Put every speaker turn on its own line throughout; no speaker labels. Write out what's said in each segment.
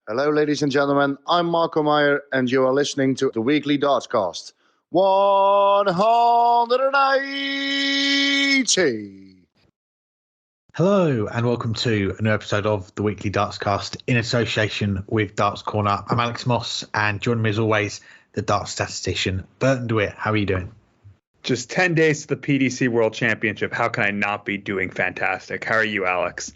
Hello, ladies and gentlemen. I'm Marco Meyer, and you are listening to the weekly Dartscast. 180.
Hello, and welcome to a new episode of the weekly Dartscast in association with Darts Corner. I'm Alex Moss, and joining me as always, the Darts statistician, Burton, DeWitt. How are you doing?
Just 10 days to the PDC World Championship. How can I not be doing fantastic? How are you, Alex?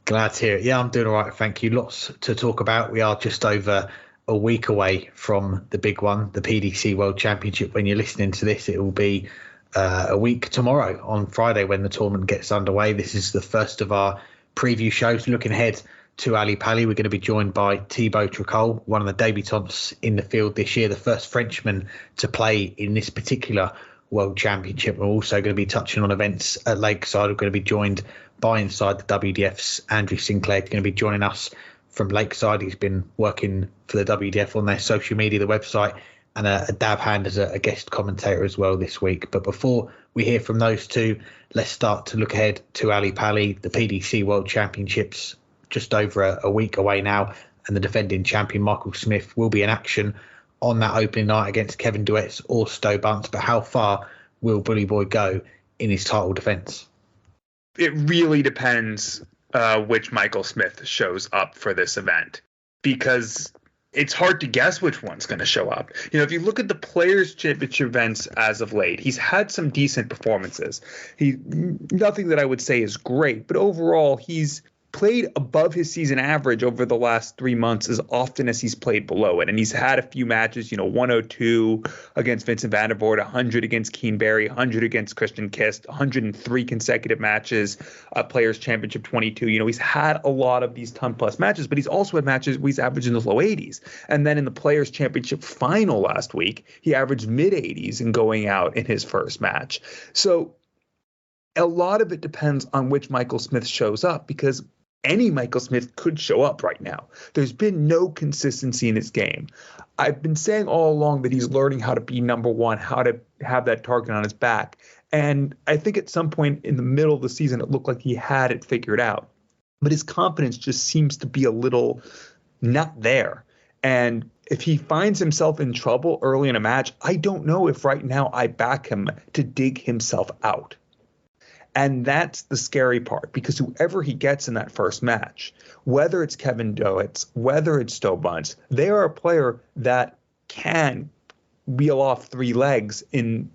Glad to hear it. Yeah, I'm doing all right, thank you. Lots to talk about. We are just over a week away from the big one, the PDC World Championship. When you're listening to this, it will be a week tomorrow on Friday when the tournament gets underway. This is the first of our preview shows. Looking ahead to Ali Pally, we're going to be joined by Thibault Tricole, one of the debutants in the field this year, the first Frenchman to play in this particular World Championship. We're also going to be touching on events at Lakeside. We're going to be joined by Inside the WDF's Andrew Sinclair, going to be joining us from Lakeside. He's been working for the WDF on their social media, the website, and a dab hand as a guest commentator as well this week. But before we hear from those two, let's start to look ahead to Ali Pally, the PDC World Championships, just over a week away now, and the defending champion Michael Smith will be in action on that opening night against Kevin DeWitt or Stowe Bunce. But how far will Bully Boy go in his title defence?
It really depends which Michael Smith shows up for this event, because it's hard to guess which one's going to show up. You know, if you look at the Players' Championship events as of late, he's had some decent performances. Nothing that I would say is great, but overall he's played above his season average over the last 3 months as often as he's played below it. And he's had a few matches, 102 against Vincent van der Voort, 100 against Keen Barry, 100 against Christian Kist, 103 consecutive matches, Players Championship 22. He's had a lot of these ton-plus matches, but he's also had matches where he's averaged in the low 80s. And then in the Players Championship final last week, he averaged mid-80s in going out in his first match. So a lot of it depends on which Michael Smith shows up, because any Michael Smith could show up right now. There's been no consistency in his game. I've been saying all along that he's learning how to be number one, how to have that target on his back. And I think at some point in the middle of the season, it looked like he had it figured out. But his confidence just seems to be a little not there. And if he finds himself in trouble early in a match, I don't know if right now I back him to dig himself out. And that's the scary part, because whoever he gets in that first match, whether it's Kevin DeWitt, whether it's Stowe Bunce, they are a player that can wheel off 3 legs in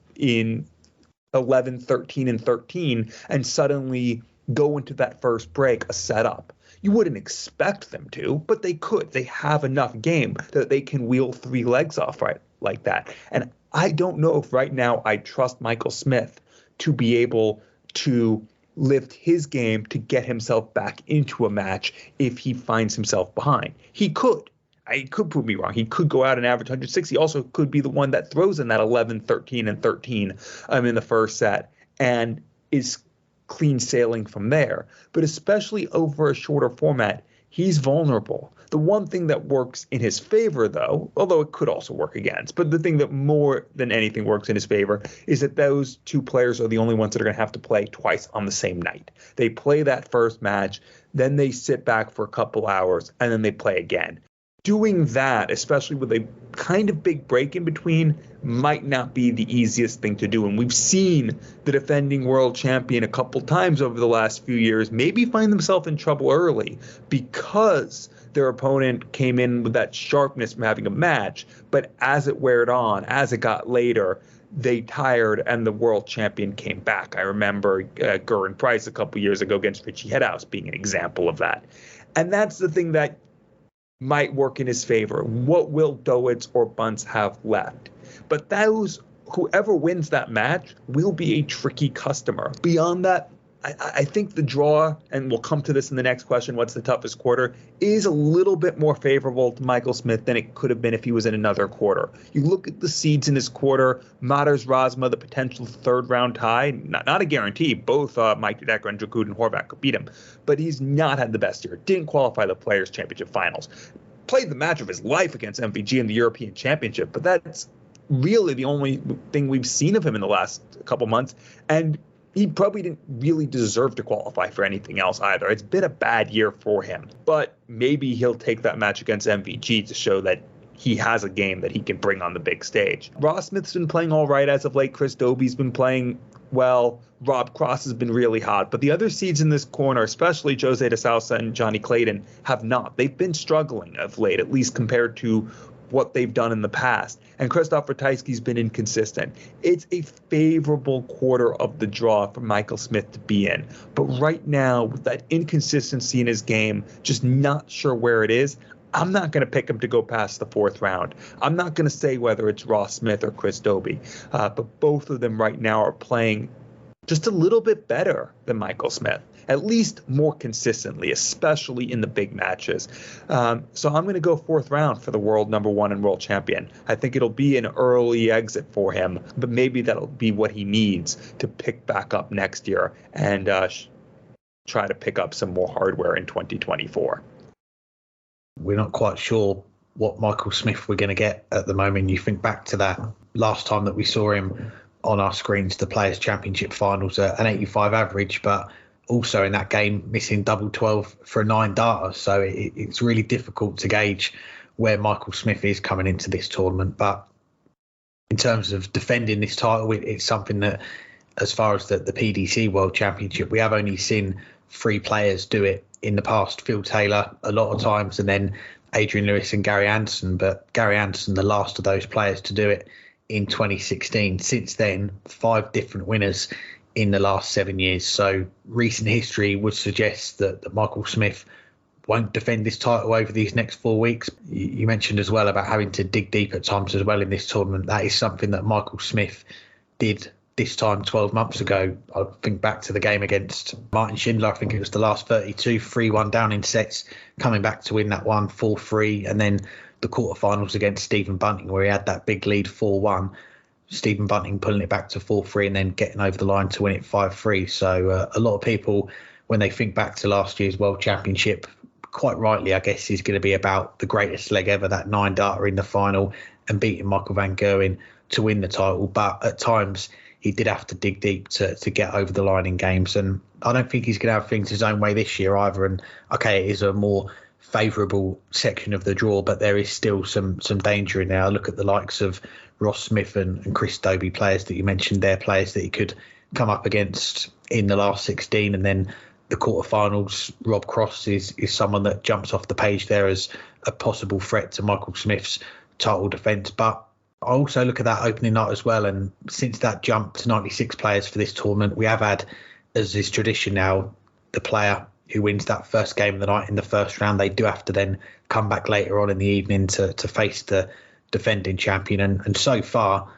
11, 13, and 13 and suddenly go into that first break a setup. You wouldn't expect them to, but they could. They have enough game that they can wheel 3 legs off right like that. And I don't know if right now I trust Michael Smith to be able to lift his game to get himself back into a match if he finds himself behind. He could. He could prove me wrong. He could go out and average 160. He also could be the one that throws in that 11, 13, and 13 in the first set and is clean sailing from there. But especially over a shorter format, he's vulnerable. The one thing that works in his favor, though, although it could also work against, but the thing that more than anything works in his favor is that those 2 players are the only ones that are going to have to play twice on the same night. They play that first match, then they sit back for a couple hours, and then they play again. Doing that, especially with a kind of big break in between, might not be the easiest thing to do. And we've seen the defending world champion a couple times over the last few years maybe find themselves in trouble early because their opponent came in with that sharpness from having a match, but as it weared on, as it got later, they tired and the world champion came back. I remember Gurren Price a couple years ago against Richie Headhouse being an example of that. And that's the thing that might work in his favor. What will DeWitt or Bunce have left? But whoever wins that match will be a tricky customer. Beyond that, I think the draw, and we'll come to this in the next question, what's the toughest quarter, is a little bit more favorable to Michael Smith than it could have been if he was in another quarter. You look at the seeds in his quarter, Matters Razma, the potential 3rd round tie, not a guarantee. Both Mike Dedeker and Dragud and Horvath could beat him, but he's not had the best year. Didn't qualify the Players' Championship finals. Played the match of his life against MVG in the European Championship, but that's really the only thing we've seen of him in the last couple months. And he probably didn't really deserve to qualify for anything else either. It's been a bad year for him, but maybe he'll take that match against MVG to show that he has a game that he can bring on the big stage. Ross Smith's been playing all right as of late. Chris Dobie's been playing well. Rob Cross has been really hot. But the other seeds in this corner, especially Jose de Sousa and Johnny Clayton, have not. They've been struggling of late, at least compared to what they've done in the past. And Krzysztof Ratajski's been inconsistent. It's a favorable quarter of the draw for Michael Smith to be in. But right now, with that inconsistency in his game, just not sure where it is, I'm not going to pick him to go past the fourth round. I'm not going to say whether it's Ross Smith or Chris Dobie, but both of them right now are playing just a little bit better than Michael Smith, at least more consistently, especially in the big matches. So I'm going to go fourth round for the world number one and world champion. I think it'll be an early exit for him, but maybe that'll be what he needs to pick back up next year and try to pick up some more hardware in 2024.
We're not quite sure what Michael Smith we're going to get at the moment. You think back to that last time that we saw him on our screens, the Players' Championship finals, an 85 average, but also in that game missing double 12 for a 9-darter. So it's really difficult to gauge where Michael Smith is coming into this tournament. But in terms of defending this title, it's something that, as far as the PDC World Championship, we have only seen 3 players do it in the past. Phil Taylor a lot of times, and then Adrian Lewis and Gary Anderson. But Gary Anderson, the last of those players to do it in 2016. Since then, 5 different winners in the last 7 years. So recent history would suggest that Michael Smith won't defend this title over these next 4 weeks. You mentioned as well about having to dig deep at times as well in this tournament. That is something that Michael Smith did this time 12 months ago. I think back to the game against Martin Schindler. I think it was the last 32, 3-1 down in sets, coming back to win that one 4-3. And then the quarterfinals against Stephen Bunting, where he had that big lead 4-1. Stephen Bunting pulling it back to 4-3 and then getting over the line to win it 5-3. So a lot of people, when they think back to last year's World Championship, quite rightly, I guess, is going to be about the greatest leg ever, that 9-darter in the final and beating Michael van Gerwen to win the title. But at times, he did have to dig deep to get over the line in games. And I don't think he's going to have things his own way this year either. And, okay, it is a more favourable section of the draw, but there is still some danger in there. I look at the likes of Ross Smith and Chris Dobie, players that you mentioned there, players that he could come up against in the last 16. And then the quarterfinals, Rob Cross is someone that jumps off the page there as a possible threat to Michael Smith's title defence. But I also look at that opening night as well. And since that jump to 96 players for this tournament, we have had, as is tradition now, the player who wins that first game of the night in the first round, they do have to then come back later on in the evening to face the defending champion. And so far,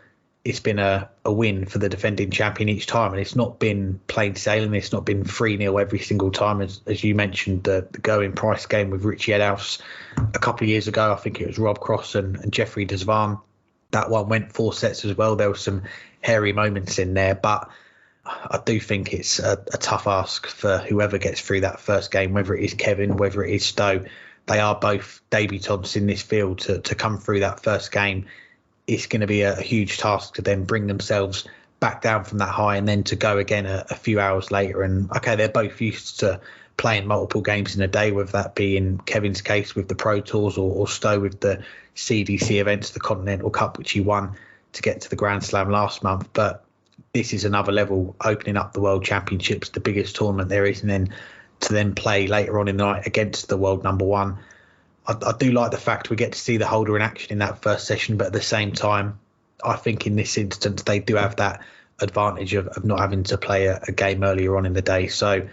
it's been a win for the defending champion each time. And it's not been plain sailing. It's not been 3-0 every single time. As you mentioned, the Going Price game with Richie Edhouse a couple of years ago, I think it was Rob Cross and Jeffrey Desvan. That one went 4 sets as well. There were some hairy moments in there, but I do think it's a tough ask for whoever gets through that first game, whether it is Kevin, whether it is Stowe. They are both debutants in this field. To come through that first game, it's going to be a huge task to then bring themselves back down from that high and then to go again a few hours later. And okay, they're both used to playing multiple games in a day, whether that be in Kevin's case with the Pro Tours or Stowe with the CDC events, the Continental Cup, which he won to get to the Grand Slam last month. But this is another level, opening up the World Championships, the biggest tournament there is, and then to then play later on in the night against the world number one. I do like the fact we get to see the holder in action in that first session, but at the same time, I think in this instance, they do have that advantage of not having to play a game earlier on in the day. So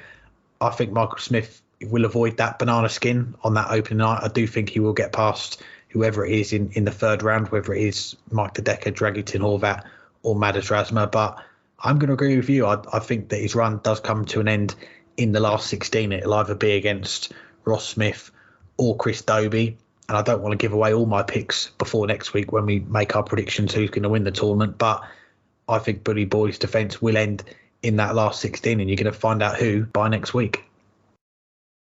I think Michael Smith will avoid that banana skin on that opening night. I do think he will get past whoever it is in the third round, whether it is Mike De Decker, Dragutin Horvat or Madars Razma. But I'm going to agree with you. I think that his run does come to an end in the last 16. It'll either be against Ross Smith or Chris Dobie. And I don't want to give away all my picks before next week when we make our predictions who's going to win the tournament. But I think Bully Boy's defence will end in that last 16, and you're going to find out who by next week.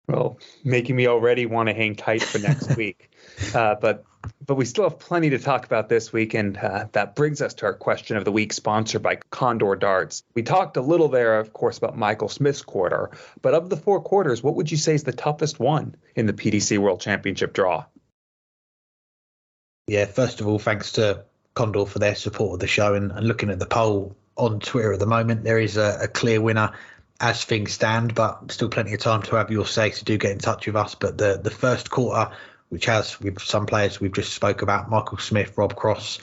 Well, making me already want to hang tight for next week. But we still have plenty to talk about this week, and that brings us to our question of the week, sponsored by Condor Darts. We talked a little there, of course, about Michael Smith's quarter, but of the 4 quarters, what would you say is the toughest one in the PDC World Championship draw?
Yeah, first of all, thanks to Condor for their support of the show, and looking at the poll on Twitter at the moment, there is a clear winner as things stand, but still plenty of time to have your say, so do get in touch with us. But the first quarter, which has with some players we've just spoke about, Michael Smith, Rob Cross,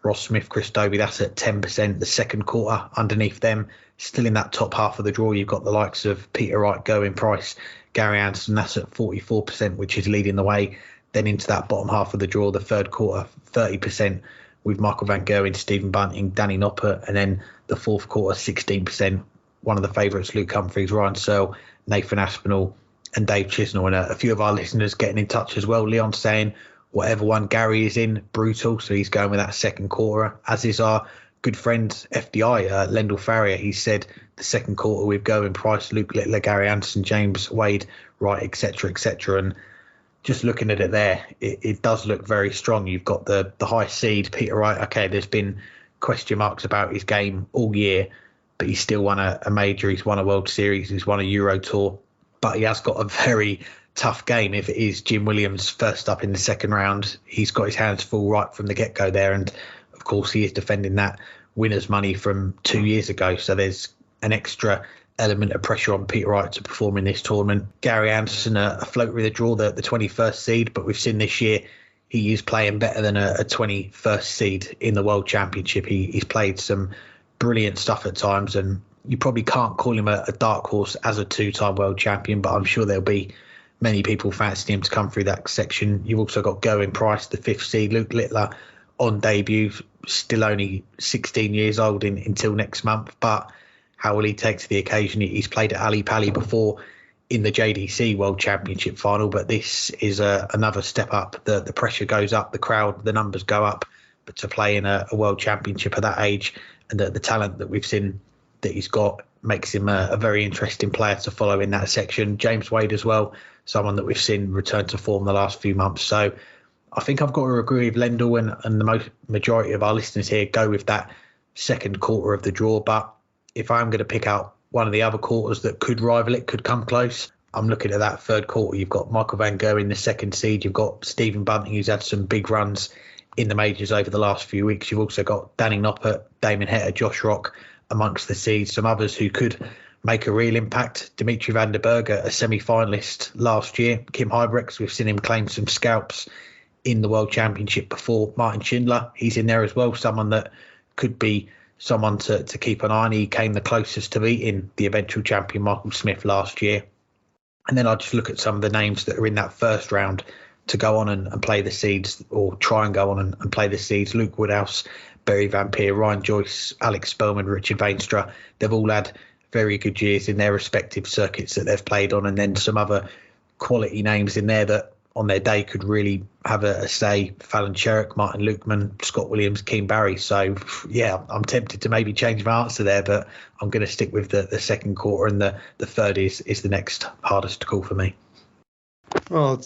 Ross Smith, Chris Dobie, that's at 10%. The second quarter underneath them, still in that top half of the draw, you've got the likes of Peter Wright, Going Price, Gary Anderson, that's at 44%, which is leading the way. Then into that bottom half of the draw, the third quarter, 30%, with Michael Van Gerwen, Stephen Bunting, Danny Noppert, and then the fourth quarter, 16%. One of the favourites, Luke Humphries, Ryan Searle, Nathan Aspinall, and Dave Chisnell, and a few of our listeners getting in touch as well. Leon saying whatever one Gary is in, brutal, so he's going with that second quarter, as is our good friend FDI, Lendl Farrier. He said the second quarter with Gerwin Price, Luke Littler, Gary Anderson, James Wade, Wright, etc., etc. And just looking at it there, it does look very strong. You've got the high seed, Peter Wright. Okay, there's been question marks about his game all year, but he's still won a major. He's won a World Series. He's won a Euro Tour. But he has got a very tough game. If it is Jim Williams first up in the second round, he's got his hands full right from the get-go there. And, of course, he is defending that winner's money from 2 years ago. So there's an extra element of pressure on Peter Wright to perform in this tournament. Gary Anderson, a float with a draw, the 21st seed. But we've seen this year he is playing better than a 21st seed in the World Championship. He's played some brilliant stuff at times, and you probably can't call him a dark horse as a 2-time world champion, but I'm sure there'll be many people fancying him to come through that section. You've also got Gerwin Price, the 5th seed, Luke Littler on debut, still only 16 years old until next month, but how will he take to the occasion? He's played at Ali Pali before in the JDC World Championship final, but this is another step up. The pressure goes up, the crowd, the numbers go up, but to play in a World Championship at that age, and the talent that we've seen that he's got makes him a very interesting player to follow in that section. James Wade as well, someone that we've seen return to form the last few months. So I think I've got to agree with Lendl and the majority of our listeners here go with that second quarter of the draw. But if I'm going to pick out one of the other quarters that could rival it, could come close, I'm looking at that third quarter. You've got Michael Van Gerwen, the 2nd seed. You've got Stephen Bunting, who's had some big runs in the majors over the last few weeks. You've also got Danny Noppert, Damon Heta, Josh Rock amongst the seeds. Some others who could make a real impact. Dimitri van der Berg, a semi-finalist last year. Kim Huybrechts, we've seen him claim some scalps in the World Championship before. Martin Schindler, he's in there as well. Someone that could be someone to keep an eye on. He came the closest to beating the eventual champion Michael Smith last year. And then I just look at some of the names that are in that first round to go on and play the seeds, or try and go on and play the seeds. Luke Woodhouse, Barry Van Peer, Ryan Joyce, Alex Spellman, Richard Veenstra. They've all had very good years in their respective circuits that they've played on, and then some other quality names in there that on their day could really have a say. Fallon Sherrick, Martin Lukeman, Scott Williams, Keane Barry. So, yeah, I'm tempted to maybe change my answer there, but I'm going to stick with the second quarter, and the third is the next hardest to call for me.
Well,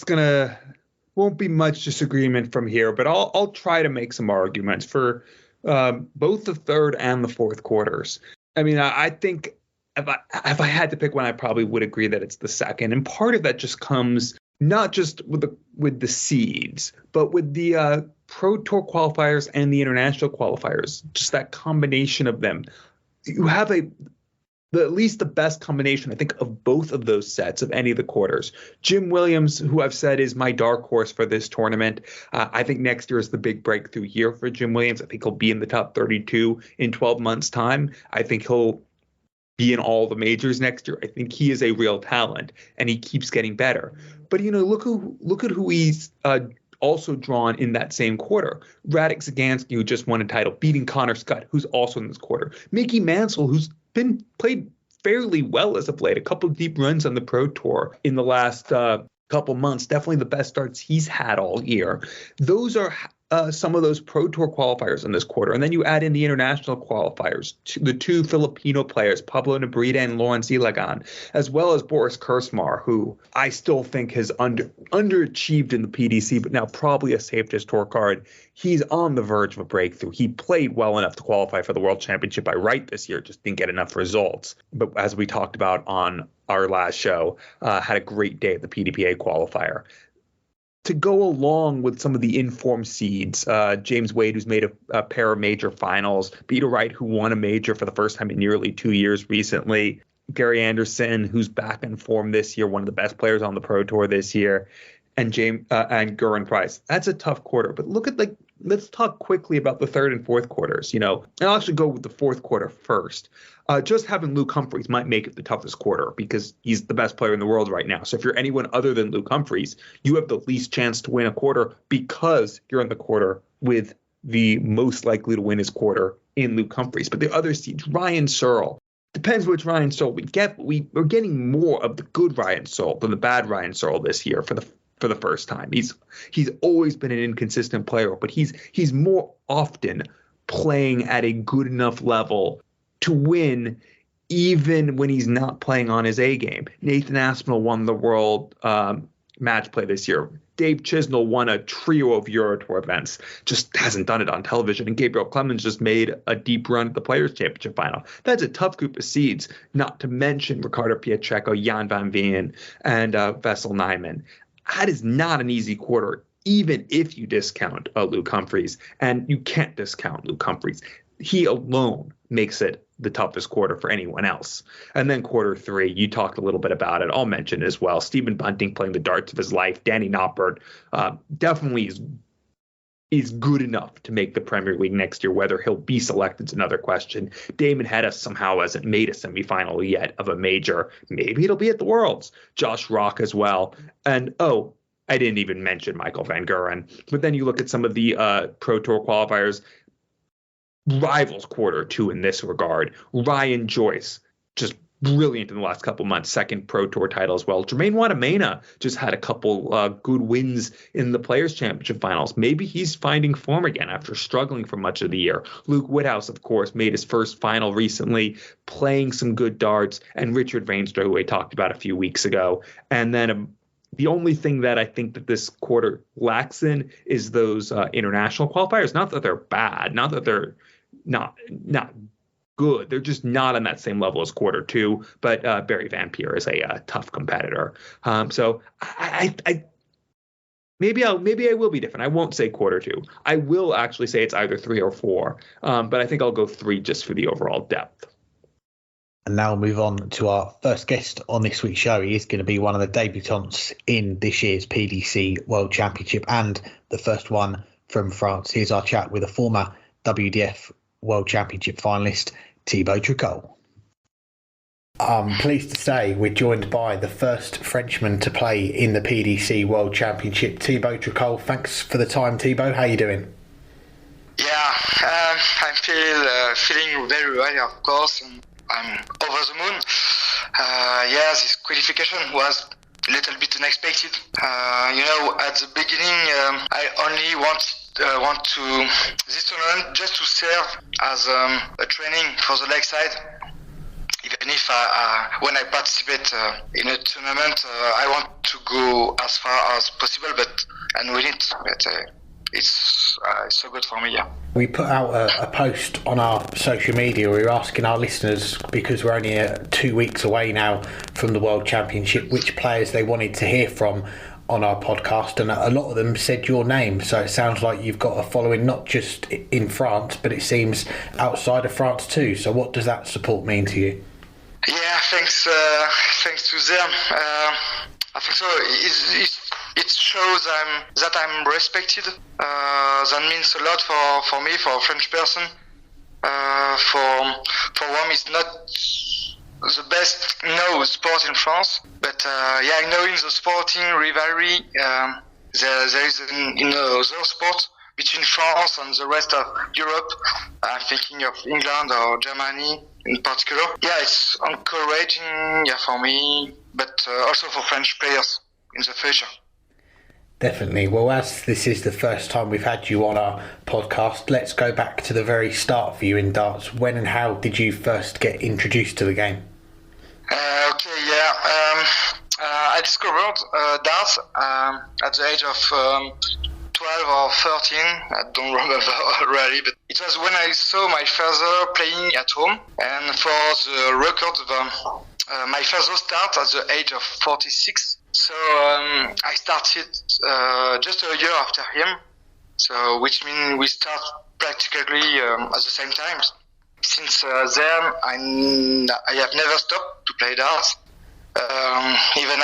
won't be much disagreement from here, but I'll try to make some arguments for both the third and the fourth quarters. I mean, I think if I had to pick one, I probably would agree that it's the second, and part of that just comes not just with the seeds, but with the Pro Tour qualifiers and the international qualifiers. Just that combination of them, you have at least the best combination, I think, of both of those sets of any of the quarters. Jim Williams, who I've said is my dark horse for this tournament. I think next year is the big breakthrough year for Jim Williams. I think he'll be in the top 32 in 12 months' time. I think he'll be in all the majors next year. I think he is a real talent, and he keeps getting better. But, look at who he's also drawn in that same quarter. Radek Zagansky, who just won a title, beating Connor Scott, who's also in this quarter. Mickey Mansell, who's been played fairly well as of late, a couple of deep runs on the Pro Tour in the last couple months, definitely the best starts he's had all year. Those are some of those Pro Tour qualifiers in this quarter, and then you add in the international qualifiers, the two Filipino players, Pablo Nebrida and Lawrence Ilagan, as well as Boris Kursmar, who I still think has underachieved in the PDC, but now probably a safest tour card. He's on the verge of a breakthrough. He played well enough to qualify for the World Championship by right this year, just didn't get enough results. But as we talked about on our last show, had a great day at the PDPA qualifier. To go along with some of the informed seeds, James Wade, who's made a pair of major finals, Peter Wright, who won a major for the first time in nearly 2 years recently, Gary Anderson, who's back in form this year, one of the best players on the Pro Tour this year, and Gurin Price. That's a tough quarter. But let's talk quickly about the third and fourth quarters. And I'll actually go with the fourth quarter first. Just having Luke Humphries might make it the toughest quarter because he's the best player in the world right now. So if you're anyone other than Luke Humphries, you have the least chance to win a quarter because you're in the quarter with the most likely to win his quarter in Luke Humphries. But the other seeds, Ryan Searle. Depends which Ryan Searle we get. We're getting more of the good Ryan Searle than the bad Ryan Searle this year for the first time. He's always been an inconsistent player, but he's more often playing at a good enough level to win even when he's not playing on his A game. Nathan Aspinall won the world match play this year. Dave Chisnell won a trio of Euro Tour events, just hasn't done it on television. And Gabriel Clemens just made a deep run at the Players' Championship final. That's a tough group of seeds, not to mention Ricardo Pietreczko, Jan van Veen, and Vessel Nyman. That is not an easy quarter, even if you discount Luke Humphries. And you can't discount Luke Humphries. He alone makes it the toughest quarter for anyone else. And then quarter three, you talked a little bit about it. I'll mention it as well. Stephen Bunting playing the darts of his life. Danny Noppert definitely is good enough to make the Premier League next year. Whether he'll be selected is another question. Damon Hedda somehow hasn't made a semifinal yet of a major. Maybe it'll be at the Worlds. Josh Rock as well. And, I didn't even mention Michael Van Guren. But then you look at some of the Pro Tour qualifiers. Rivals quarter two in this regard. Ryan Joyce, just brilliant in the last couple months, second Pro Tour title as well. Jermaine Watamena just had a couple good wins in the Players' Championship finals. Maybe he's finding form again after struggling for much of the year. Luke Whithouse, of course, made his first final recently, playing some good darts, and Richard Veenstra, who I talked about a few weeks ago. And then the only thing that I think that this quarter lacks in is those international qualifiers. Not that they're bad, not that they're not good. They're just not on that same level as quarter two. But Barry Van Peer is a tough competitor. So I maybe I will be different. I won't say quarter two. I will actually say it's either 3 or 4. But I think I'll go 3 just for the overall depth.
And now we'll move on to our first guest on this week's show. He is going to be one of the debutants in this year's PDC World Championship and the first one from France. Here's our chat with a former WDF World Championship finalist, Thibault Tricole. I'm pleased to say we're joined by the first Frenchman to play in the PDC World Championship, Thibault Tricole. Thanks for the time, Thibault. How are you doing?
Yeah, I'm feeling very well, of course. I'm over the moon. This qualification was a little bit unexpected. At the beginning, I only want to this tournament just to serve as a training for the Lakeside. Even if when I participate in a tournament, I want to go as far as possible, and win it. But it's so good for me, yeah.
We put out a post on our social media. We were asking our listeners, because we're only 2 weeks away now from the World Championship, which players they wanted to hear from on our podcast, and a lot of them said your name. So it sounds like you've got a following not just in France, but it seems outside of France too. So what does that support mean to you?
Yeah, thanks to them. I think so. It shows that I'm respected. That means a lot for me, for a French person. For one, it's not the best sport in France, but I know in the sporting rivalry there is in other sport between France and the rest of Europe. I'm thinking of England or Germany in particular. Yeah, it's encouraging for me, but also for French players in the future.
Definitely. Well, as this is the first time we've had you on our podcast, let's go back to the very start for you in darts. When and how did you first get introduced to the game?
I discovered darts at the age of 12 or 13. I don't remember really, but it was when I saw my father playing at home. And for the record, my father started at the age of 46. So I started just a year after him. So which means we start practically at the same time. Since then, I have never stopped to play darts. Even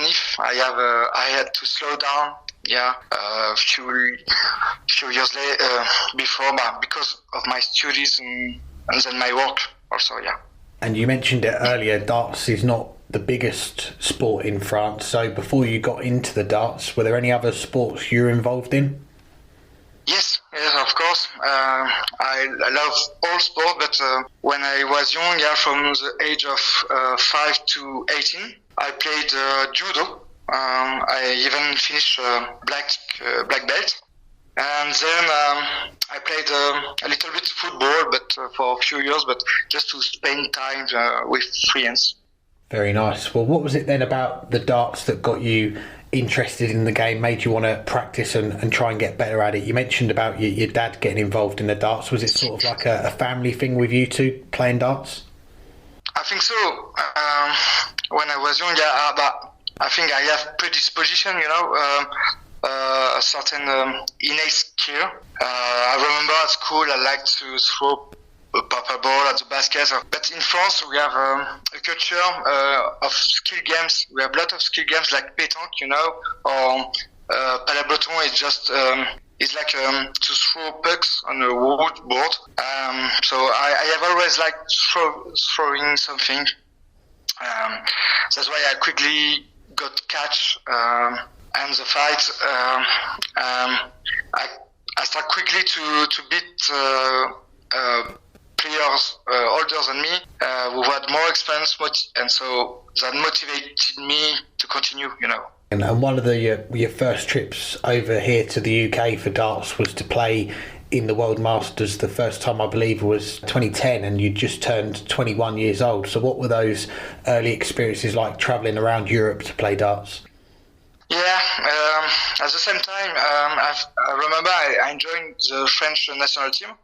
if I had to slow down, a few years later before, because of my studies and then my work also, yeah.
And you mentioned it earlier, darts is not the biggest sport in France. So before you got into the darts, were there any other sports you were involved in?
Yes, of course. I love all sport, but when I was young, from the age of 5 to 18, I played judo. I even finished black belt. And then I played a little bit football, but for a few years, but just to spend time with friends.
Very nice. Well, what was it then about the darts that got you interested in the game, made you want to practice and try and get better at it? You mentioned about your dad getting involved in the darts. Was it sort of like a family thing with you two playing darts?
I think so. When I was young, but I think I have predisposition, a certain innate skill. I remember at school I liked to throw a purple ball at the basket. But in France we have a culture of skill games. We have a lot of skill games like pétanque, or palabreton is just it's like to throw pucks on a wood board. So I have always liked throwing something. That's why I quickly got catch. And the fight, I start quickly to beat players older than me who had more experience, and so that motivated me to continue,
And one of your first trips over here to the UK for darts was to play in the World Masters. The first time, I believe, was 2010, and you just turned 21 years old. So what were those early experiences like, travelling around Europe to play darts?
Yeah, at the same time, I remember I joined the French national team.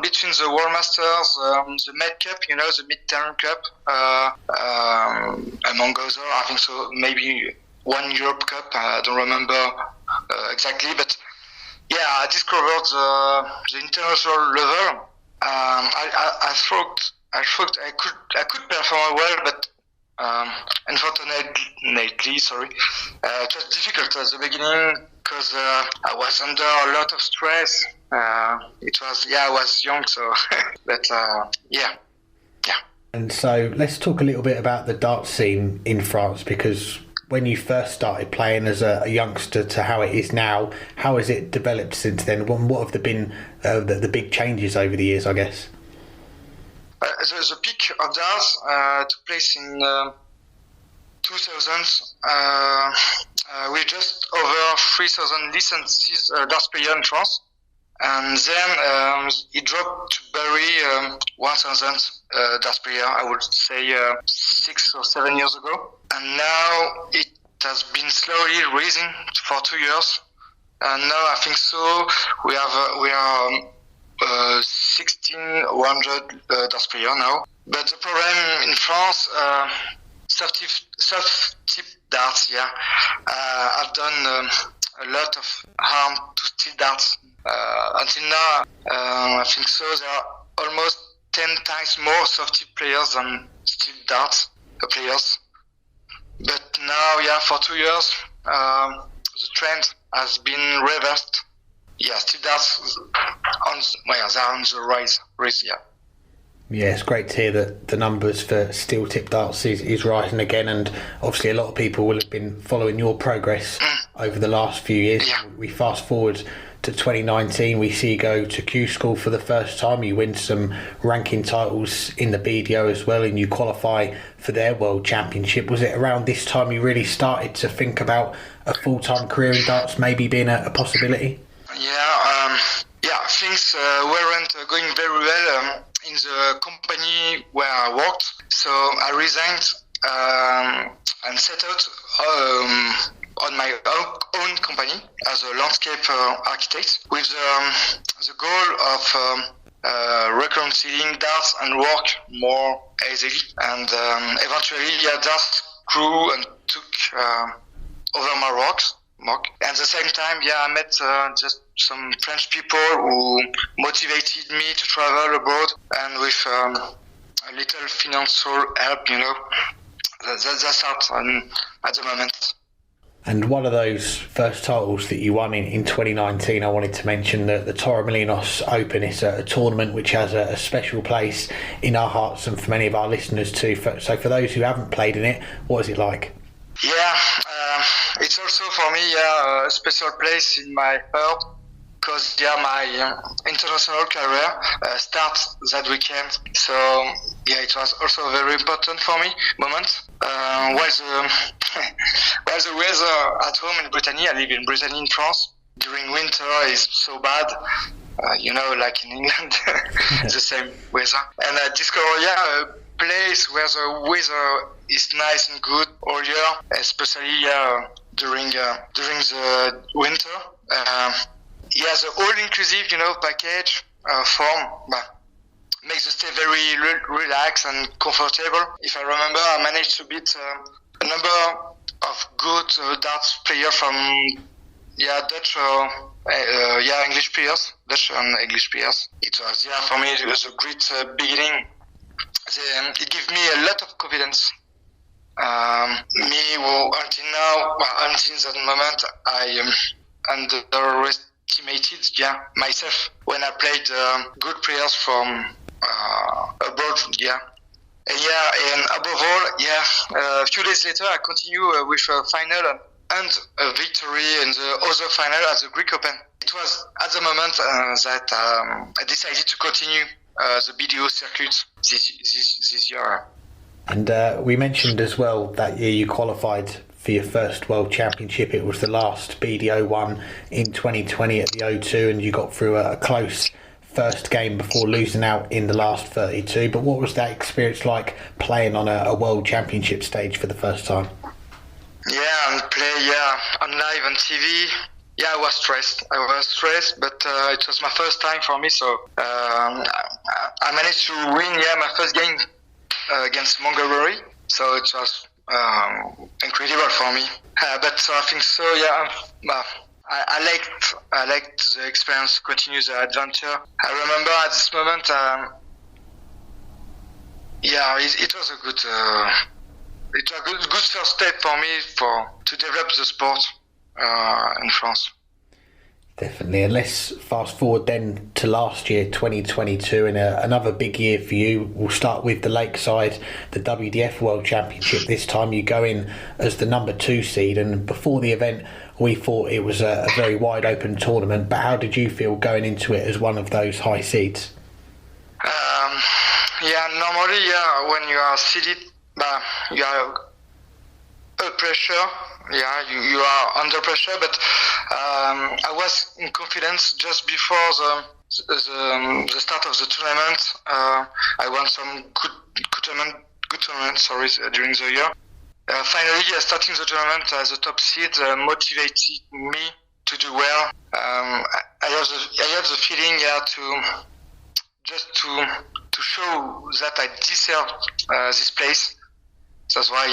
Between the World Masters, the Med Cup, the Mid-Term Cup, among others, I think so, maybe one Europe Cup, I don't remember exactly, but I discovered the international level. I thought I could perform well, but unfortunately, it was difficult at the beginning because I was under a lot of stress. I was young, so but
And so let's talk a little bit about the darts scene in France, because when you first started playing as a youngster to how it is now, how has it developed since then? What have been the big changes over the years, I guess?
The peak of darts took place in 2000. We just over 3,000 licenses darts player in France, and then it dropped to barely 1,000 darts player. I would say 6 or 7 years ago, and now it has been slowly raising for 2 years. And now I think so. We are 1,600 darts player now. But the problem in France, soft tip darts, have done a lot of harm to steel darts. Until now, I think so. There are almost 10 times more soft tip players than steel darts players. But now, for 2 years, the trend has been reversed. Steel darts they're on the rise.
Yeah, it's great to hear that the numbers for steel tip darts is rising again, and obviously a lot of people will have been following your progress over the last few years.
Yeah.
We fast forward to to 2019, we see you go to Q School for the first time. You win some ranking titles in the BDO as well, and you qualify for their World Championship. Was it around this time you really started to think about a full-time career in darts maybe being a possibility?
Things weren't going very well in the company where I worked, so I resigned and set out on my own company as a landscape architect with the goal of reconciling darts and work more easily. And eventually, darts grew and took over my work. At the same time, I met just some French people who motivated me to travel abroad, and with a little financial help, that's out at the moment.
And one of those first titles that you won in 2019, I wanted to mention the Torremolinos Open. It's a tournament which has a special place in our hearts and for many of our listeners too. So for those who haven't played in it, what is it like?
It's also for me a special place in my heart, because my international career starts that weekend. So it was also a very important for me moment. While the weather at home in Brittany, I live in Brittany in France, during winter is so bad, like in England, the same weather. And I discovered a place where the weather is nice and good all year, especially during the winter. The all-inclusive, package form makes the stay very relaxed and comfortable. If I remember, I managed to beat a number of good darts players from Dutch English players, Dutch and English players. It was for me it was a great beginning. It gave me a lot of confidence. Until now, until that moment, I underestimated myself when I played good players from abroad. And above all, a few days later, I continue with a final and a victory in the other final at the Greek Open. It was at the moment that I decided to continue the BDO circuit this year.
And we mentioned as well that year you qualified for your first World Championship. It was the last BDO one in 2020 at the O2, and you got through a close first game before losing out in the last 32. But what was that experience like playing on a World Championship stage for the first time?
And play on live on TV. I was stressed, but it was my first time for me, so I managed to win my first game against Montgomery, so it was incredible for me. But I think so. I liked the experience, continue the adventure. I remember at this moment, it was a good first step for me to develop the sport in France.
Definitely. And let's fast forward then to last year, 2022, and another big year for you. We'll start with the Lakeside, the WDF World Championship. This time you go in as the number 2 seed, and before the event we thought it was a very wide open tournament, but how did you feel going into it as one of those high seeds?
Normally, when you are seeded, you are pressure. You are under pressure, but I was in confidence just before the start of the tournament. I won some good tournaments during the year. Finally, starting the tournament as a top seed motivated me to do well. I have the feeling to show that I deserve this place. That's why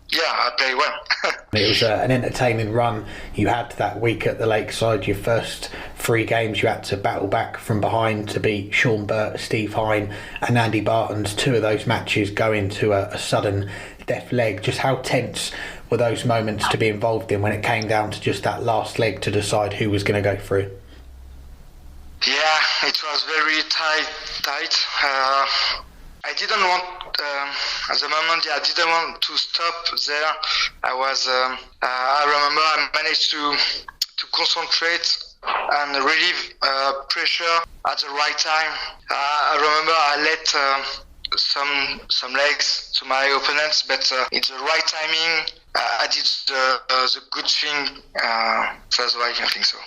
I play well.
It was an entertaining run you had that week at the Lakeside. Your first 3 games you had to battle back from behind to beat Sean Burt, Steve Hine and Andy Barton's. 2 of those matches go into a sudden death leg. Just how tense were those moments to be involved in when it came down to just that last leg to decide who was going to go through?
It was very tight. I didn't want, at the moment, I didn't want to stop there. I remember I managed to concentrate and relieve pressure at the right time. I remember I let some legs to my opponents, but in the right timing, I did the good thing. So that's why I think so.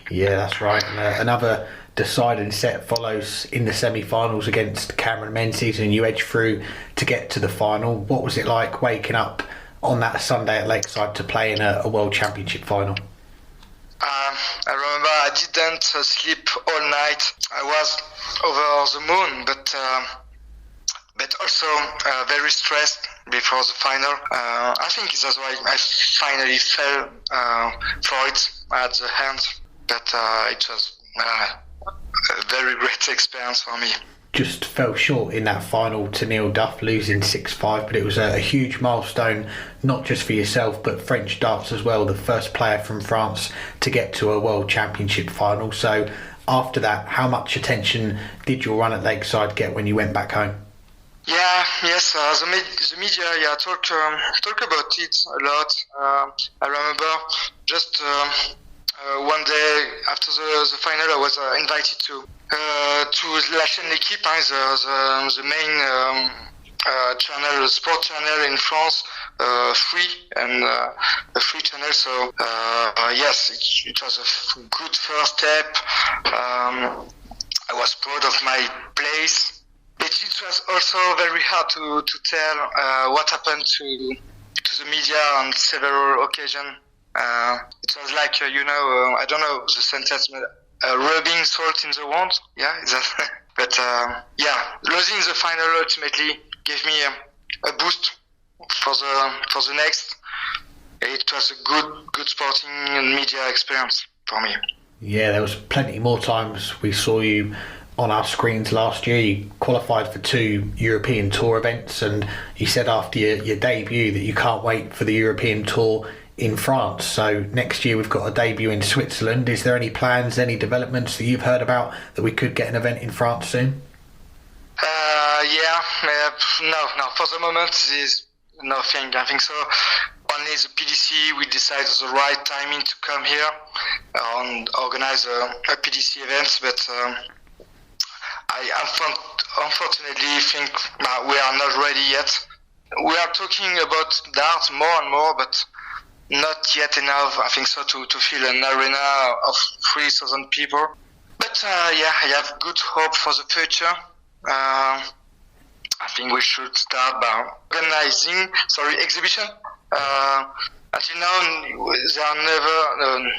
Yeah, that's right. And, another deciding set follows in the semi-finals against Cameron Menzies, and you edge through to get to the final. What was it like waking up on that Sunday at Lakeside to play in a World Championship final?
I remember I didn't sleep all night. I was over the moon, but also very stressed before the final. I think that's why I finally fell for it at the end. But it was a very great experience for me.
Just fell short in that final to Neil Duff, losing 6-5, but it was a huge milestone, not just for yourself, but French darts as well, the first player from France to get to a World Championship final. So after that, how much attention did your run at Lakeside get when you went back home?
Yes, the media talk about it a lot. I remember just one day after the final, I was invited to La Chaîne L'Équipe, the main channel, sport channel in France, free and a free channel. So yes, it was a good first step. I was proud of my place. But it was also very hard to tell what happened to the media on several occasions. It was like, I don't know the sentence, rubbing salt in the wound. Yeah, but losing the final ultimately gave me a boost for the next. It was a good sporting and media experience for me.
Yeah, there was plenty more times we saw you on our screens last year. You qualified for 2 European Tour events, and you said after your debut that you can't wait for the European Tour in France. So next year we've got a debut in Switzerland. Is there any plans, any developments that you've heard about that we could get an event in France soon?
No, for the moment there's nothing. I think so. Only the PDC will decide the right timing to come here and organize a PDC event, but I unfortunately think we are not ready yet. We are talking about darts more and more, but not yet enough, I think so, to fill an arena of 3,000 people. But I have good hope for the future. I think we should start by organizing exhibition. Until now, there are never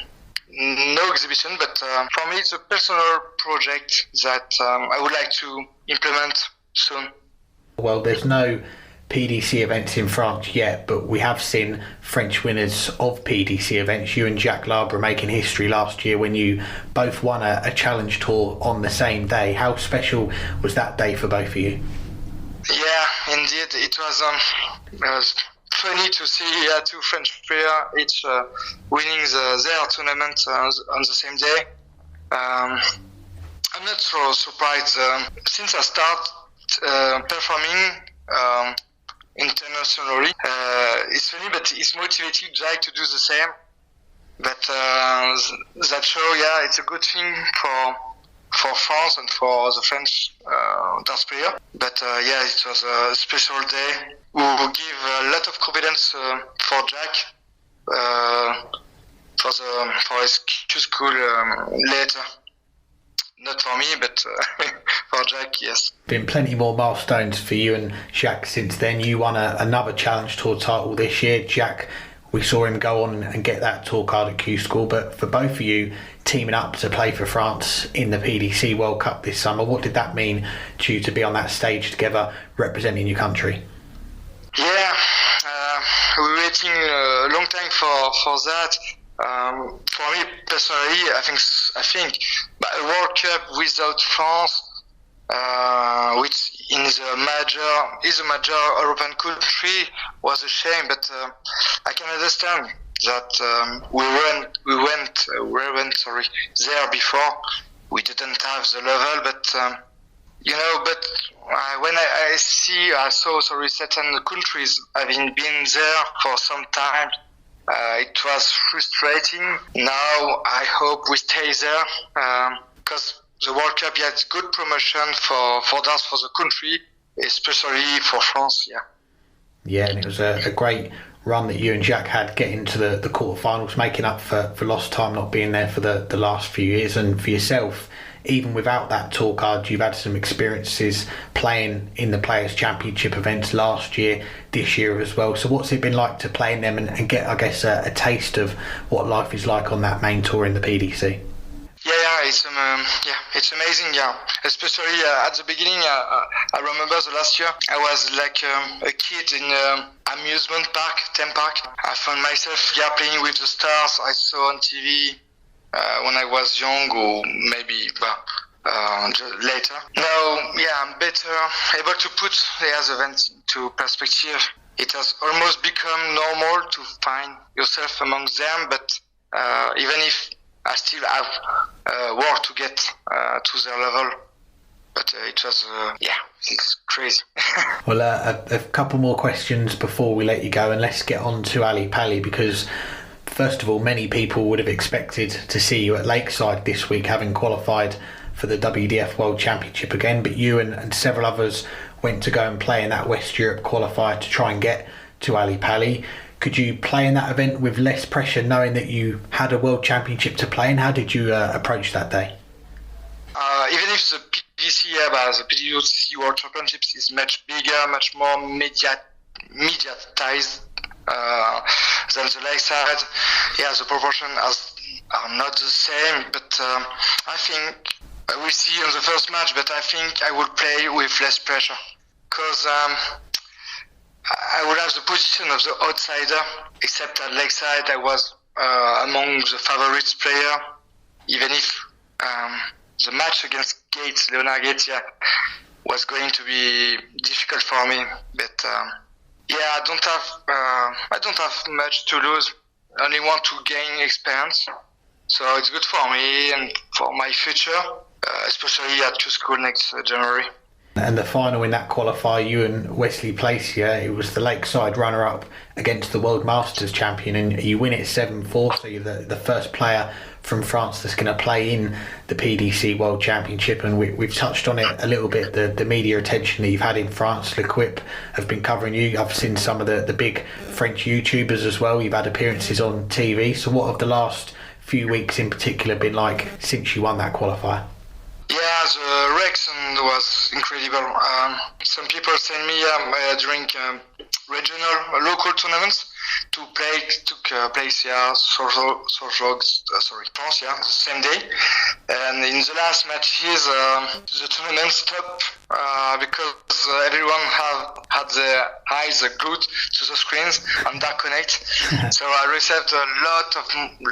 no exhibition, but for me it's a personal project that I would like to implement soon.
Well, there's no PDC events in France yet, but we have seen French winners of PDC events. You and Jacques Labre making history last year when you both won a challenge tour on the same day. How special was that day for both of you?
Yeah, indeed. It was funny to see 2 French players each winning their tournament on the same day. I'm not so surprised. Since I started performing internationally, it's funny, but it's motivated Jack to do the same. But that show, it's a good thing for France and for the French darts player. But it was a special day. We will give a lot of confidence for Jack for his Q school later. Not for me, but for Jack, yes.
Been plenty more milestones for you and Jacques since then. You won another Challenge Tour title this year. Jack, we saw him go on and get that tour card at Q School, but for both of you teaming up to play for France in the PDC World Cup this summer, what did that mean to you to be on that stage together representing your country?
Yeah, we were waiting a long time for that. For me personally, I think a World Cup without France, which is a major European country, was a shame. But I can understand that we went there before. We didn't have the level, but when I saw certain countries having been there for some time, It was frustrating. Now I hope we stay there because the World Cup is good promotion for darts for the country, especially for France.
Yeah, and it was a great run that you and Jack had getting to the quarterfinals, making up for lost time not being there for the last few years. And for yourself, even without that tour card, you've had some experiences playing in the Players' Championship events last year, this year as well. So what's it been like to play in them and get, I guess, a taste of what life is like on that main tour in the PDC?
It's amazing. Especially at the beginning. I remember the last year I was like a kid in amusement park, theme park. I found myself playing with the stars I saw on TV when I was young, or maybe later. Now, I'm better able to put the events into perspective. It has almost become normal to find yourself among them, but even if I still have work to get to their level. But it was, it's crazy.
Well, a couple more questions before we let you go, and let's get on to Ali Pali, because first of all, many people would have expected to see you at Lakeside this week, having qualified for the WDF World Championship again, but you and several others went to go and play in that West Europe qualifier to try and get to Ali Pali. Could you play in that event with less pressure, knowing that you had a World Championship to play in? How did you approach that day?
Even if the PDC, the PDC World Championships is much bigger, much more mediatized than the Lakeside, the proportions are not the same. But I think I will see on the first match. But I think I will play with less pressure because I would have the position of the outsider, except at Lakeside I was among the favorites player, even if the match against Leonard Gates was going to be difficult for me. But I don't have much to lose. I only want to gain experience. So it's good for me and for my future, especially at two school next January.
And the final in that qualifier, you and Wesley placed, it was the Lakeside runner-up against the World Masters champion, and you win it 7-4, so you're the first player from France that's going to play in the PDC World Championship. And we've touched on it a little bit, the media attention that you've had in France. L'Equipe have been covering you. I've seen some of the big French YouTubers as well. You've had appearances on TV. So what have the last few weeks in particular been like since you won that qualifier?
The Rex was incredible. Some people send me during regional, local tournaments took place France, the same day. And in the last matches, the tournament stopped because everyone had their eyes glued to the screens and dark connect. So I received a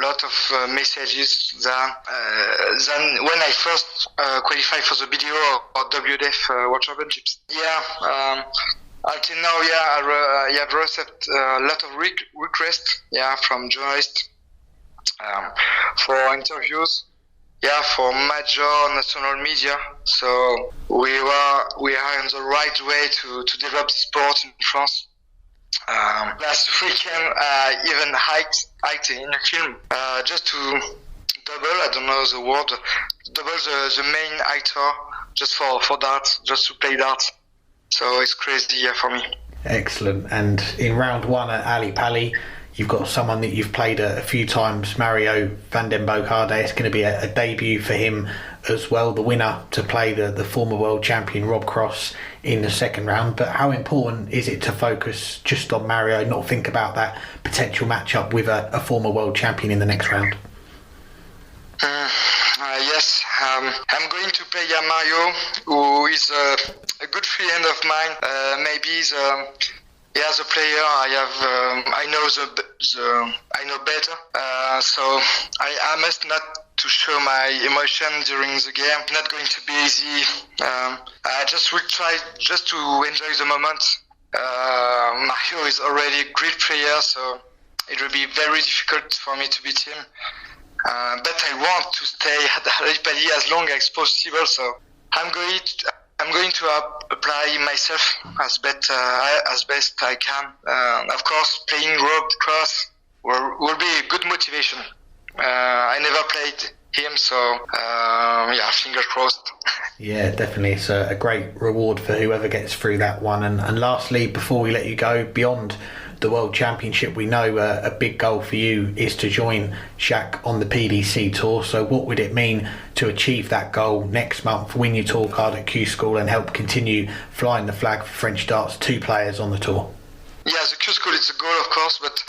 lot of messages than when I first qualified for the BDO or WDF World Championships. Until now, I have received a lot of requests, from journalists for interviews, for major national media. So we are on the right way to develop the sport in France. Last weekend, I even hiked in a film just to double, I don't know the word, double the main actor just for darts, just to play darts. So it's crazy for me.
Excellent. And in round one at Ali Pali, you've got someone that you've played a few times, Mario van den Bogarde. It's going to be a debut for him as well, the winner to play the former world champion Rob Cross in the second round. But how important is it to focus just on Mario, not think about that potential matchup with a former world champion in the next round?
Yes, I'm going to play Mario, who is a good friend of mine. Maybe the player I know better. So I must not to show my emotion during the game. It's not going to be easy. I just will try just to enjoy the moment. Mario is already a great player, so it will be very difficult for me to beat him. But I want to stay at Ali Pali as long as possible, so I'm going to apply myself as best I can. Of course, playing Rob Cross will be a good motivation. I never played him, so fingers crossed.
Yeah, definitely. It's a great reward for whoever gets through that one. And lastly, before we let you go, beyond the World Championship, we know a big goal for you is to join Shaq on the PDC Tour. So what would it mean to achieve that goal next month, win your tour card at Q School and help continue flying the flag for French darts, 2 players on the tour?
Yeah, the Q School is a goal, of course, but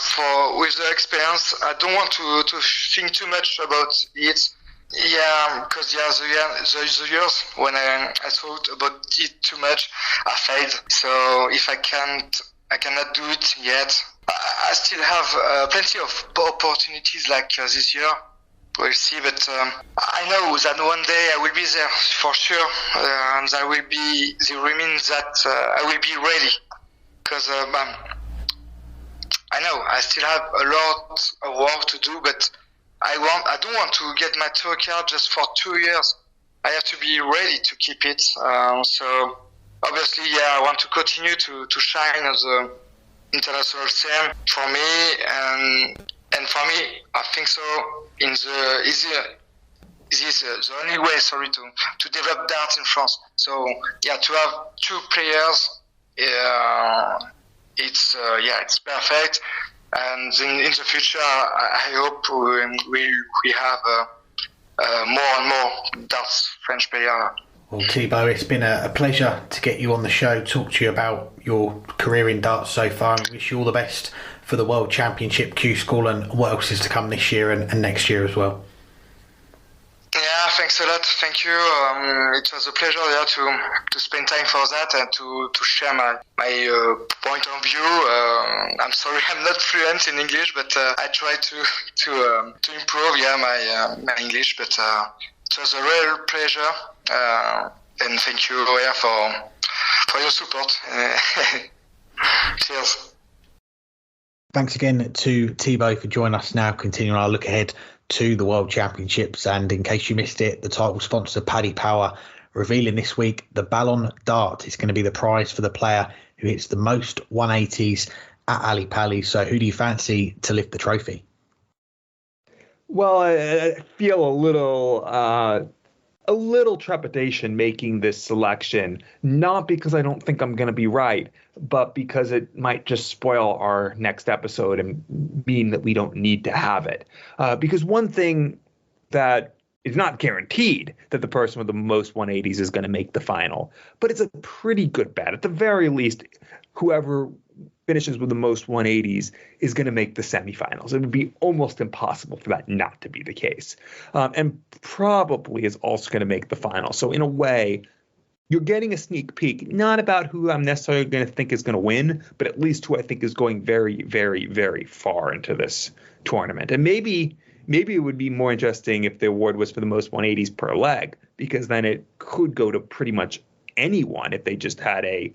with the experience, I don't want to think too much about it. Yeah, because the years when I thought about it too much, I failed. So if I cannot do it yet. I still have plenty of opportunities like this year. We'll see, but I know that one day I will be there for sure, and that means that I will be ready. Because I know I still have a lot of work to do, but I don't want to get my tour card just for 2 years. I have to be ready to keep it. So obviously, I want to continue to shine as an international scene for me, and for me, I think so. This is the only way, to develop darts in France. So to have 2 players, it's perfect. And in the future, I hope we have more and more darts French players.
Well, Thibault, it's been a pleasure to get you on the show, talk to you about your career in darts so far, and wish you all the best for the World Championship, Q School, and what else is to come this year and next year as well.
Yeah, thanks a lot. Thank you. It was a pleasure to spend time for that and to share my point of view. I'm sorry I'm not fluent in English, but I try to improve my English. But it was a real pleasure, and thank you for your support. Cheers.
Thanks again to Thibault for joining us now, continuing our look ahead to the World Championships. And in case you missed it, the title sponsor Paddy Power revealing this week the Ballon dart is going to be the prize for the player who hits the most 180s at Ali Pali. So who do you fancy to lift the trophy?
Well, I feel a little trepidation making this selection, not because I don't think I'm going to be right, but because it might just spoil our next episode and mean that we don't need to have it. Because one thing that is not guaranteed that the person with the most 180s is going to make the final, but it's a pretty good bet. At the very least, whoever finishes with the most 180s is going to make the semifinals. It would be almost impossible for that not to be the case. And probably is also going to make the final. So in a way, you're getting a sneak peek, not about who I'm necessarily going to think is going to win, but at least who I think is going very, very, very far into this tournament. And maybe it would be more interesting if the award was for the most 180s per leg, because then it could go to pretty much anyone if they just had a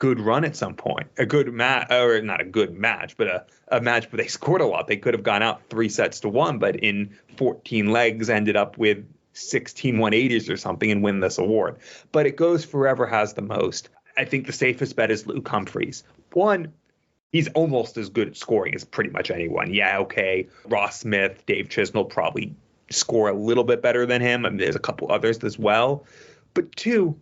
good run at some point, a good match, or not a good match, but a match where they scored a lot. They could have gone out 3-1, but in 14 legs ended up with 16 180s or something and win this award. But it goes for whoever has the most. I think the safest bet is Luke Humphries. One, he's almost as good at scoring as pretty much anyone. Yeah, okay, Ross Smith, Dave Chisnell probably score a little bit better than him. I mean, there's a couple others as well. But two,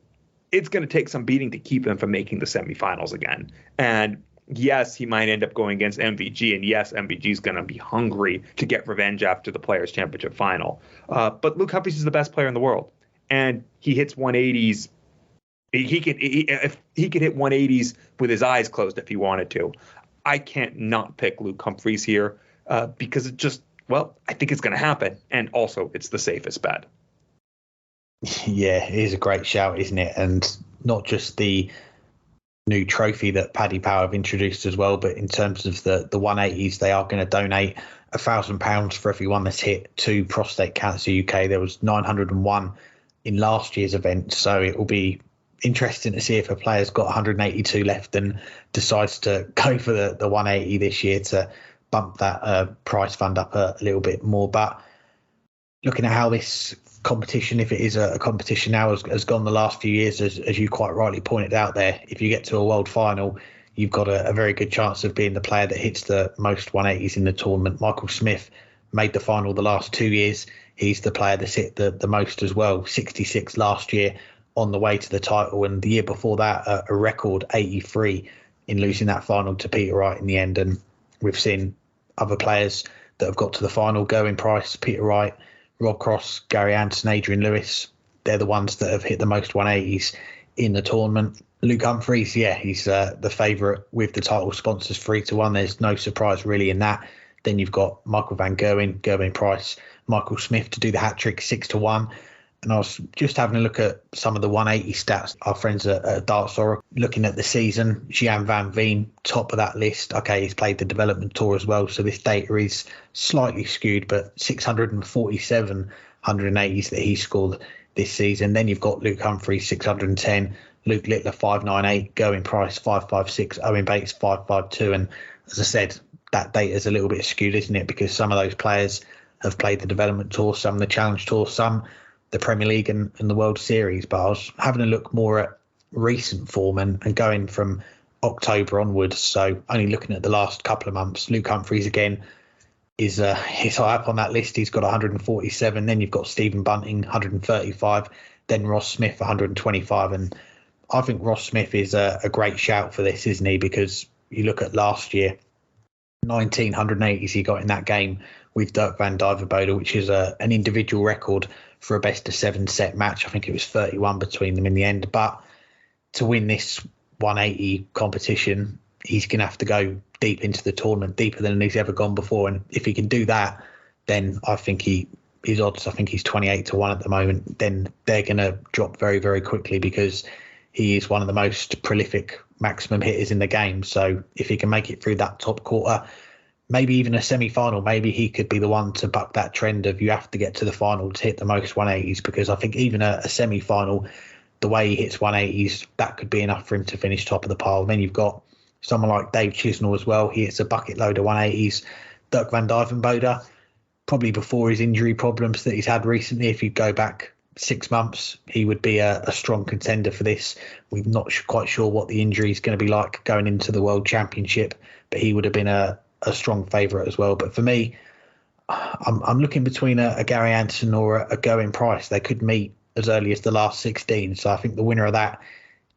it's going to take some beating to keep him from making the semifinals again. And yes, he might end up going against MVG, and yes, MVG is going to be hungry to get revenge after the Players' Championship final. But Luke Humphries is the best player in the world, and he hits 180s. He could hit 180s with his eyes closed if he wanted to. I can't not pick Luke Humphries here because it just, I think it's going to happen, and also it's the safest bet.
Yeah, it is a great shout, isn't it? And not just the new trophy that Paddy Power have introduced as well, but in terms of the 180s, they are going to donate £1,000 for everyone that's hit to Prostate Cancer UK. There was 901 in last year's event, so it will be interesting to see if a player's got 182 left and decides to go for the 180 this year to bump that prize fund up a little bit more. But looking at how this competition, if it is a competition now, has gone the last few years, as you quite rightly pointed out there, if you get to a world final, you've got a very good chance of being the player that hits the most 180s in the tournament. Michael Smith made the final the last 2 years. He's the player that's hit the most as well, 66 last year on the way to the title. And the year before that, a record 83 in losing that final to Peter Wright in the end. And we've seen other players that have got to the final, Gerwyn Price, Peter Wright, Rob Cross, Gary Anderson, Adrian Lewis. They're the ones that have hit the most 180s in the tournament. Luke Humphries, he's the favourite with the title sponsors 3-1. There's no surprise really in that. Then you've got Michael van Gerwen, Gerwyn Price, Michael Smith to do the hat-trick 6-1. And I was just having a look at some of the 180 stats. Our friends at Darts Oracle, looking at the season, Gian Van Veen, top of that list. Okay, he's played the development tour as well, so this data is slightly skewed, but 647 180s that he scored this season. Then you've got Luke Humphries, 610, Luke Littler, 598, Gerwyn Price, 556, Owen Bates, 552. And as I said, that data is a little bit skewed, isn't it? Because some of those players have played the development tour, some the challenge tour, some the Premier League and the World Series. But I was having a look more at recent form and going from October onwards. So only looking at the last couple of months. Luke Humphries again is he's high up on that list. He's got 147. Then you've got Stephen Bunting, 135. Then Ross Smith, 125. And I think Ross Smith is a great shout for this, isn't he? Because you look at last year, 19 180s he got in that game with Dirk van Duijvenbode, which is an individual record for a best of 7 set match. I think it was 31 between them in the end. But to win this 180 competition, he's going to have to go deep into the tournament, deeper than he's ever gone before. And if he can do that, then I think his odds, I think he's 28-1 at the moment. Then they're going to drop very, very quickly because he is one of the most prolific maximum hitters in the game. So if he can make it through that top quarter, maybe even a semi-final, maybe he could be the one to buck that trend of you have to get to the final to hit the most 180s. Because I think even a semi-final, the way he hits 180s, that could be enough for him to finish top of the pile. Then you've got someone like Dave Chisnell as well. He hits a bucket load of 180s. Dirk van Duijvenbode, probably before his injury problems that he's had recently, if you go back 6 months, he would be a strong contender for this. We're not quite sure what the injury is going to be like going into the World Championship, but he would have been a strong favourite as well. But for me, I'm looking between a Gary Anderson or a Gerwyn Price. They could meet as early as the last 16. So I think the winner of that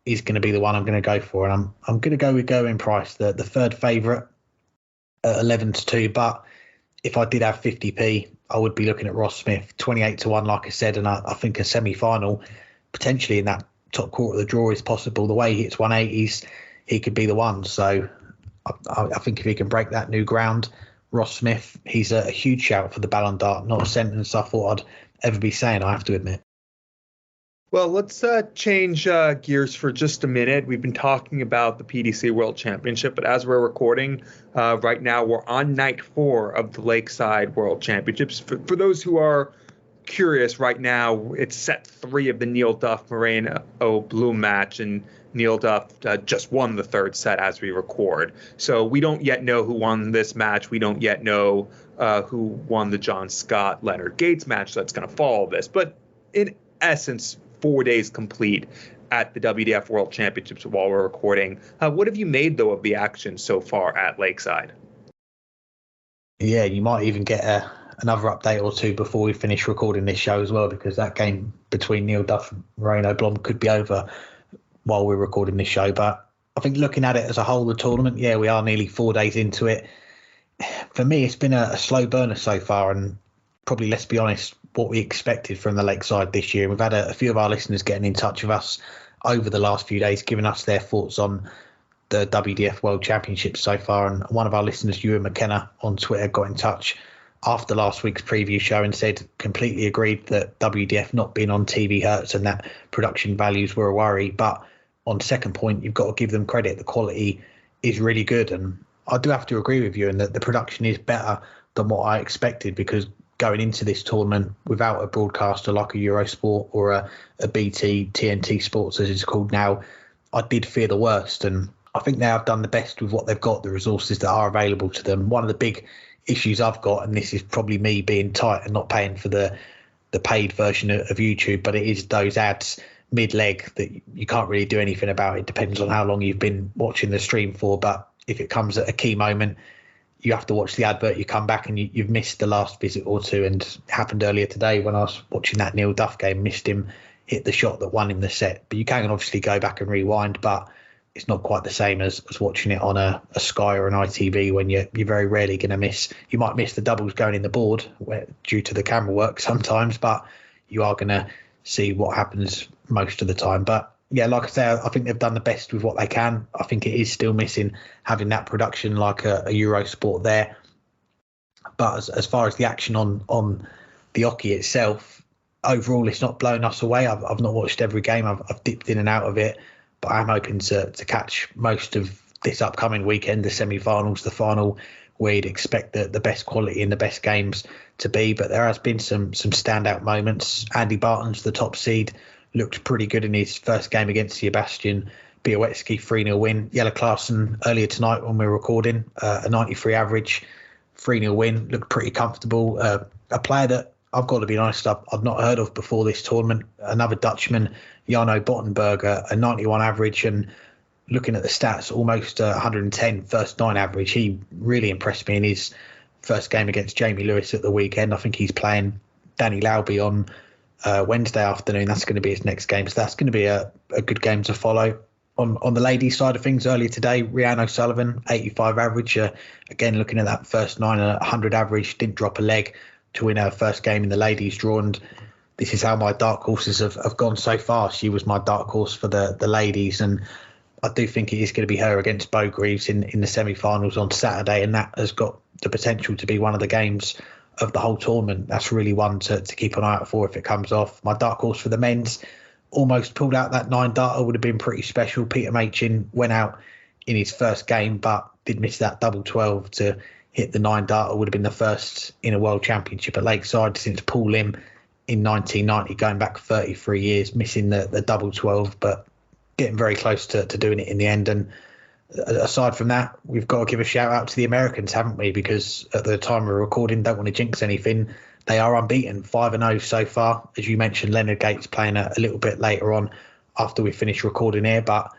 is going to be the one I'm going to go for. And I'm going to go with Gerwyn Price, the third favourite at 11-2. But if I did have 50p, I would be looking at Ross Smith, 28-1, like I said. And I think a semi-final, potentially in that top quarter of the draw, is possible. The way he hits 180s, he could be the one. So I think if he can break that new ground, Ross Smith, he's a huge shout for the Ballon d'Or. Not a sentence I thought I'd ever be saying, I have to admit.
Well, let's change gears for just a minute. We've been talking about the PDC World Championship, but as we're recording right now, we're on night 4 of the Lakeside World Championships. For those who are curious, right now it's set 3 of the Neil Duff Moreno Bloom match, and Neil Duff just won the 3rd set as we record. So we don't yet know who won this match. We don't yet know who won the John Scott Leonard Gates match that's going to follow this. But in essence, 4 days complete at the WDF World Championships while we're recording. What have you made, though, of the action so far at Lakeside?
Yeah, you might even get another update or two before we finish recording this show as well, because that game between Neil Duff and Moreno Blom could be over while we're recording this show. But I think looking at it as a whole, the tournament, we are nearly 4 days into it. For me, it's been a slow burner so far, and probably, let's be honest, what we expected from the Lakeside this year. We've had a few of our listeners getting in touch with us over the last few days, giving us their thoughts on the WDF World Championship so far. And one of our listeners, Ewan McKenna on Twitter, got in touch after last week's preview show and said completely agreed that WDF not being on TV hurts and that production values were a worry. But on second point, you've got to give them credit. The quality is really good. And I do have to agree with you in that the production is better than what I expected, because going into this tournament without a broadcaster like a Eurosport or a BT, TNT Sports as it's called now, I did fear the worst. And I think they have done the best with what they've got, the resources that are available to them. One of the big issues I've got, and this is probably me being tight and not paying for the paid version of YouTube, but it is those ads mid-leg that you can't really do anything about. It depends on how long you've been watching the stream for, but if it comes at a key moment, you have to watch the advert, you come back and you've missed the last visit or two. And it happened earlier today when I was watching that Neil Duff game, missed him hit the shot that won him the set. But you can obviously go back and rewind, but it's not quite the same as watching it on a Sky or an ITV when you're very rarely going to miss. You might miss the doubles going in the board due to the camera work sometimes, but you are going to see what happens most of the time. But yeah, like I say, I think they've done the best with what they can. I think it is still missing having that production like a Eurosport there. But as far as the action on the Oki itself, overall, it's not blown us away. I've not watched every game. I've dipped in and out of it, but I'm hoping to catch most of this upcoming weekend, the semi-finals, the final, where you'd expect the best quality and the best games to be. But there has been some standout moments. Andy Barton's the top seed, looked pretty good in his first game against Sebastian Białecki, 3-0 win. Jelle Klaassen earlier tonight when we were recording, a 93 average, 3-0 win, looked pretty comfortable. A player that I've got to be honest, I've not heard of before this tournament. Another Dutchman, Jarno Bottenberger, a 91 average, and looking at the stats, almost 110 first 9 average. He really impressed me in his first game against Jamie Lewis at the weekend. I think he's playing Danny Lauby on Wednesday afternoon. That's going to be his next game. So that's going to be a good game to follow. On the ladies' side of things, earlier today, Rhiannon O'Sullivan, 85 average. Again, looking at that first 9 and 100 average, didn't drop a leg to win her first game in the ladies' draw. And this is how my dark horses have gone so far. She was my dark horse for the ladies, and I do think it is going to be her against Bo Greaves in the semi-finals on Saturday, and that has got the potential to be one of the games of the whole tournament. That's really one to keep an eye out for if it comes off. My dark horse for the men's almost pulled out that 9-darter, would have been pretty special. Peter Machin went out in his first game, but did miss that double 12 to hit the 9-darter. Would have been the first in a World Championship at Lakeside since Paul Lim in 1990, going back 33 years, missing the double 12, but getting very close to doing it in the end. And aside from that, we've got to give a shout out to the Americans, haven't we? Because at the time we're recording, don't want to jinx anything, they are unbeaten, 5-0 so far. As you mentioned, Leonard Gates playing a little bit later on after we finish recording here, but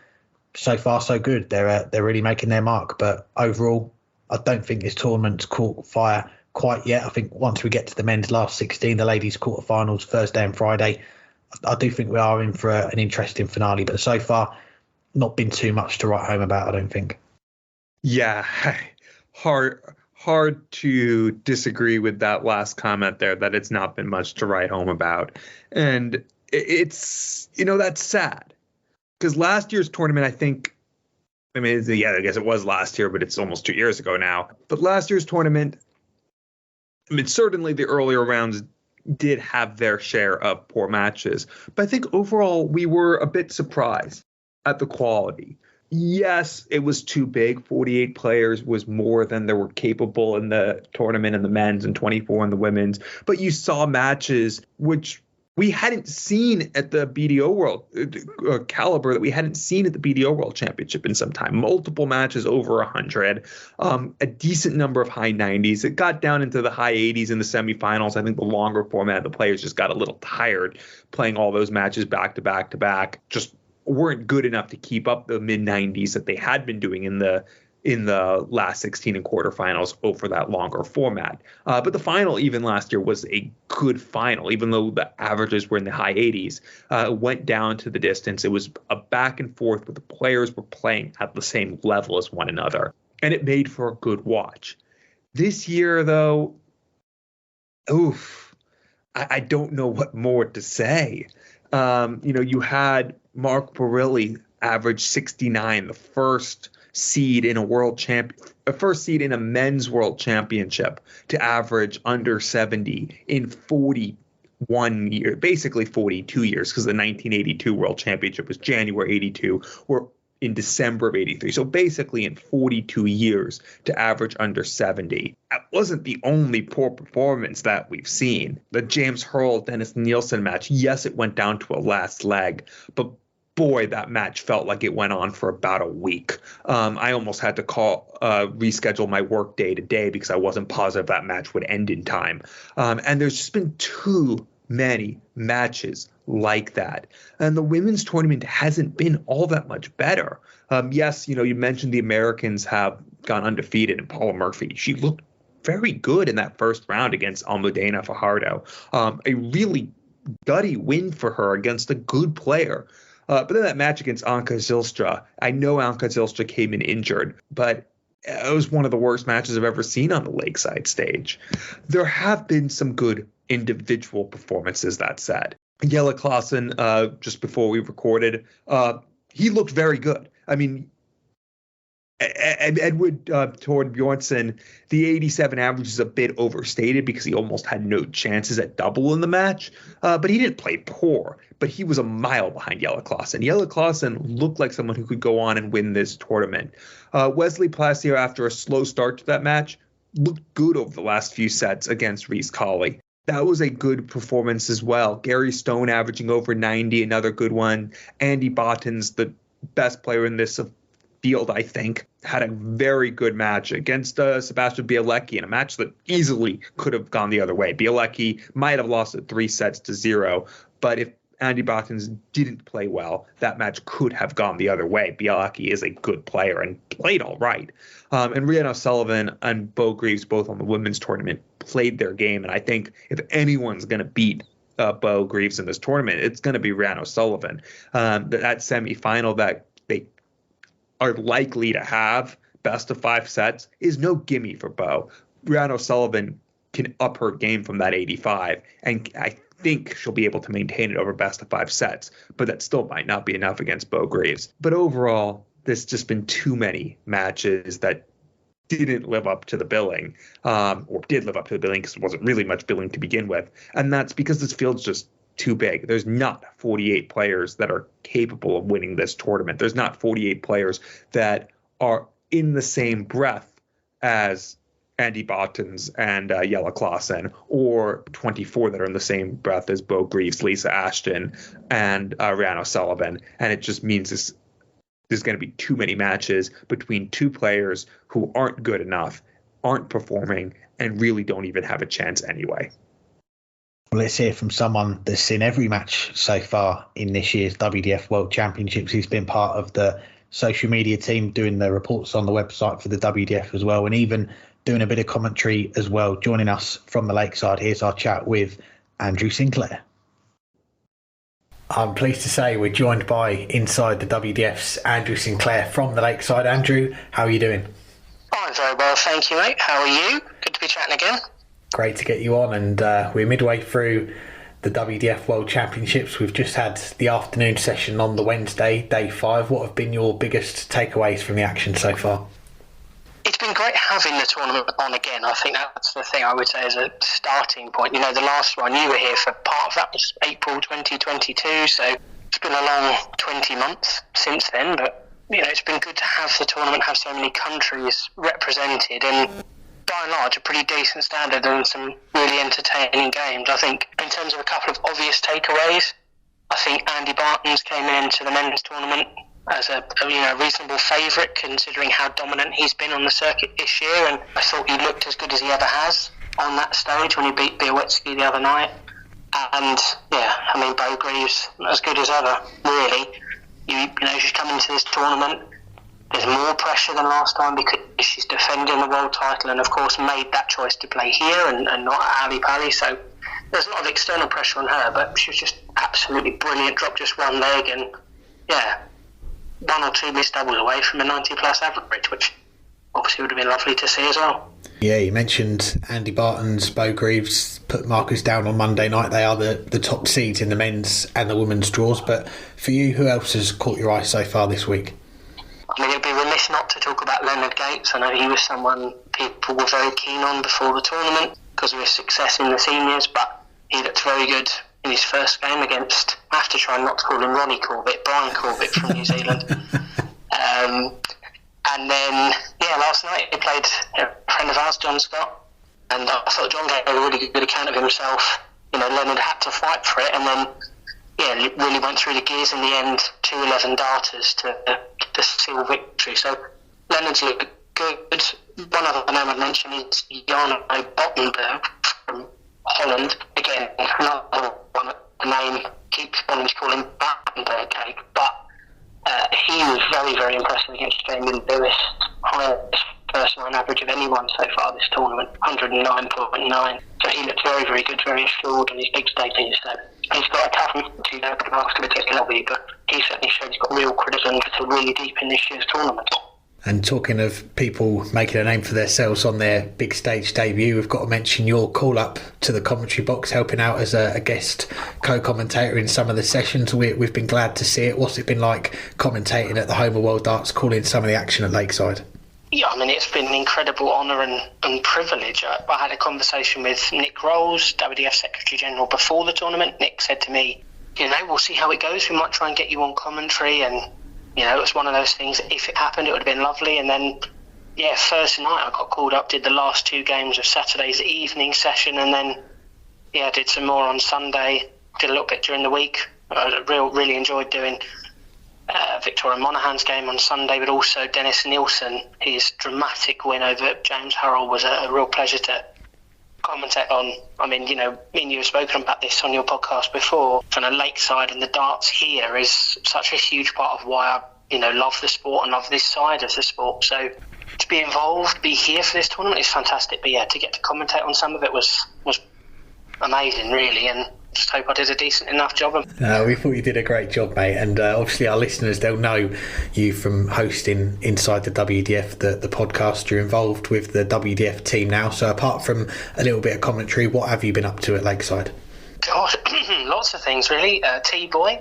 so far so good. They're really making their mark. But overall, I don't think this tournament's caught fire quite yet. I think once we get to the men's last 16, the ladies' quarterfinals Thursday and Friday, I do think we are in for an interesting finale. But so far, not been too much to write home about, I don't think.
Yeah, hard to disagree with that last comment there, that it's not been much to write home about. And it's, that's sad. Because last year's tournament, I guess it was last year, but it's almost 2 years ago now. But last year's tournament, certainly the earlier rounds did have their share of poor matches. But I think overall, we were a bit surprised at the quality. Yes, it was too big. 48 players was more than they were capable in the tournament in the men's and 24 in the women's. But you saw matches which we hadn't seen at the BDO World caliber, that we hadn't seen at the BDO World Championship in some time. Multiple matches over 100, a decent number of high 90s. It got down into the high 80s in the semifinals. I think the longer format, the players just got a little tired playing all those matches back to back to back. Just weren't good enough to keep up the mid 90s that they had been doing in the last 16 and quarterfinals over that longer format. But the final even last year was a good final, even though the averages were in the high 80s. It went down to the distance. It was a back and forth where the players were playing at the same level as one another, and it made for a good watch. This year, though, I don't know what more to say. You had Mark Barilli average 69, the first seed in a men's world championship to average under 70 in 41 years, basically 42 years, because the 1982 World Championship was January 82 or in December of 83. So basically in 42 years to average under 70. That wasn't the only poor performance that we've seen. The James Hurl, Dennis Nielsen match, yes, it went down to a last leg, but boy, that match felt like it went on for about a week. I almost had to reschedule my work day today because I wasn't positive that match would end in time. And there's just been too many matches like that. And the women's tournament hasn't been all that much better. Yes, you mentioned the Americans have gone undefeated, and Paula Murphy, she looked very good in that first round against Almudena Fajardo. A really gutty win for her against a good player. But then that match against Anka Zylstra, I know Anka Zylstra came in injured, but it was one of the worst matches I've ever seen on the Lakeside stage. There have been some good individual performances, that said. Jelle Claesson, just before we recorded, he looked very good. I mean, Edward Torbjornsson, the 87 average is a bit overstated because he almost had no chances at double in the match, but he didn't play poor. But he was a mile behind Jelle Claesson. Jelle Claesson looked like someone who could go on and win this tournament. Wesley Placier, after a slow start to that match, looked good over the last few sets against Reece Colley. That was a good performance as well. Gary Stone averaging over 90, another good one. Andy Bottens, the best player in this field, I think, had a very good match against Sebastian Bielecki in a match that easily could have gone the other way. Bielecki might have lost it 3-0, but if Andy Bottens didn't play well, that match could have gone the other way. Bielecki is a good player and played all right. And Rhian O'Sullivan and Bo Greaves, both on the women's tournament, played their game. And I think if anyone's going to beat Bo Greaves in this tournament, it's going to be Rhian O'Sullivan. That semifinal that they are likely to have, best of 5 sets, is no gimme for Bo. Rhian O'Sullivan can up her game from that 85, and I think she'll be able to maintain it over best of 5 sets, but that still might not be enough against Bo Greaves. But overall, there's just been too many matches that didn't live up to the billing, or did live up to the billing because it wasn't really much billing to begin with, and that's because this field's just too big. There's not 48 players that are capable of winning this tournament. There's not 48 players that are in the same breath as Andy Bottens and Jelle Claesson, or 24 that are in the same breath as Bo Greaves, Lisa Ashton, and Rhian O'Sullivan. And it just means there's going to be too many matches between two players who aren't good enough, aren't performing, and really don't even have a chance anyway.
Well, let's hear from someone that's seen every match so far in this year's WDF World Championships. He's been part of the social media team doing the reports on the website for the WDF as well, and even doing a bit of commentary as well. Joining us from the Lakeside, here's our chat with Andrew Sinclair. I'm pleased to say we're joined by Inside the WDF's Andrew Sinclair from the Lakeside. Andrew, how are you doing?
I'm very well, thank you, mate. How are you? Good to be chatting again.
Great to get you on, and we're midway through the WDF World Championships. We've just had the afternoon session on the Wednesday, day 5. What have been your biggest takeaways from the action so far?
It's been great having the tournament on again. I think that's the thing I would say as a starting point. You know, the last one you were here for part of that was April 2022, so it's been a long 20 months since then, but you know, it's been good to have the tournament, have so many countries represented, and by and large a pretty decent standard and some really entertaining games. I think in terms of a couple of obvious takeaways, I think Andy Bartons came into the men's tournament as a reasonable favourite considering how dominant he's been on the circuit this year, and I thought he looked as good as he ever has on that stage when he beat Białecki the other night. And yeah, I mean, Bo Greaves as good as ever, really. You know, she's come into this tournament, there's more pressure than last time because she's defending the world title and of course made that choice to play here and not at Ali Pali, so there's a lot of external pressure on her, but she was just absolutely brilliant, dropped just one leg and yeah, 1 or 2 missed doubles away from a 90 plus average, which obviously would have been lovely to see as well.
Yeah, you mentioned Andy Bartons, Bo Greaves put markers down on Monday night. They are the top seeds in the men's and the women's draws, but for you, who else has caught your eye so far this week?
I mean, it'd be remiss not to talk about Leonard Gates. I know he was someone people were very keen on before the tournament because of his success in the seniors, but he looked very good in his first game against, I have to try not to call him Ronnie Corbett, Brian Corbett from New Zealand. And then, yeah, last night he played a friend of ours, John Scott, and I thought John gave a really good account of himself. You know, Leonard had to fight for it, and then, yeah, really went through the gears in the end, 2-11 darters to seal victory. So Leonard's looked good. One other name I'd mention is Jan Bottenberg from Holland. Again, another to call him Battenberg cake, but he was very, very impressive against Jamie Lewis. Highest first line average of anyone so far this tournament, 109.9. So he looked very, very good, very assured on his big debut. So he's got a tough one to go, but ask him to take lobby, but he certainly showed he's got real criticism to really deep in this year's tournament.
And talking of people making a name for themselves on their big stage debut, we've got to mention your call up to the commentary box, helping out as a guest co-commentator in some of the sessions. We've been glad to see it. What's it been like commentating at the home of World Darts, calling some of the action at Lakeside?
Yeah, I mean, it's been an incredible honour and privilege. I had a conversation with Nick Rolls, WDF Secretary General, before the tournament. Nick said to me, we'll see how it goes. We might try and get you on commentary, and it was one of those things, if it happened, it would have been lovely. And then, first night I got called up, did the last 2 games of Saturday's evening session, and then, did some more on Sunday, did a little bit during the week. I really enjoyed doing Victoria Monaghan's game on Sunday, but also Dennis Nielsen, his dramatic win over James Hurrell was a real pleasure to commentate on. I mean, me and you have spoken about this on your podcast before. Kind of Lakeside and the darts here is such a huge part of why I, love the sport and love this side of the sport. So to be involved, be here for this tournament is fantastic. But to get to commentate on some of it was amazing, really, and just hope I did a decent enough job.
We thought you did a great job, mate, and obviously our listeners, they'll know you from hosting Inside the WDF, the podcast. You're involved with the WDF team now, so apart from a little bit of commentary, what have you been up to at Lakeside?
God, lots of things, really. T-boy?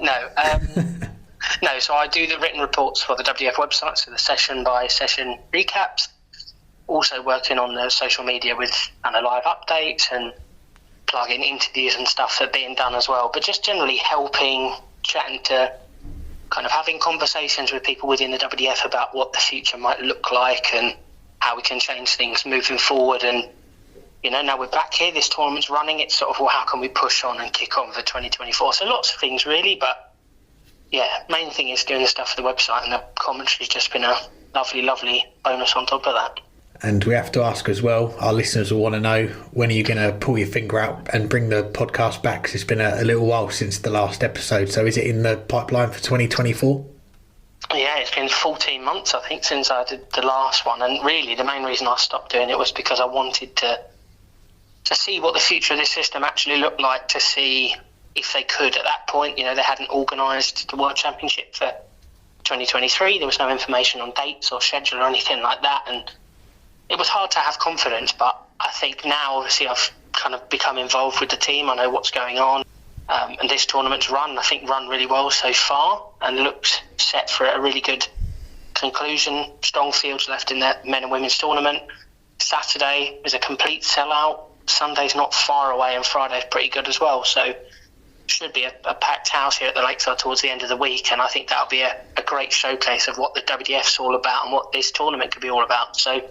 No, so I do the written reports for the WDF website, so the session by session recaps, also working on the social media with live updates and plug-in interviews and stuff that are being done as well, but just generally helping, chatting to, kind of having conversations with people within the WDF about what the future might look like and how we can change things moving forward. And now we're back here, this tournament's running, it's sort of, how can we push on and kick on for 2024? So lots of things really, but main thing is doing the stuff for the website, and the commentary's just been a lovely bonus on top of that.
And we have to ask as well, our listeners will want to know, when are you going to pull your finger out and bring the podcast back? 'Cause it's been a little while since the last episode. So is it in the pipeline for 2024?
Yeah, it's been 14 months, I think, since I did the last one. And really, the main reason I stopped doing it was because I wanted to see what the future of this system actually looked like, to see if they could at that point. They hadn't organised the World Championship for 2023. There was no information on dates or schedule or anything like that. And it was hard to have confidence, but I think now, obviously, I've kind of become involved with the team. I know what's going on. And this tournament's run really well so far and looks set for a really good conclusion. Strong fields left in the men and women's tournament. Saturday is a complete sellout. Sunday's not far away, and Friday's pretty good as well. So should be a packed house here at the Lakeside towards the end of the week, and I think that'll be a great showcase of what the WDF's all about and what this tournament could be all about. So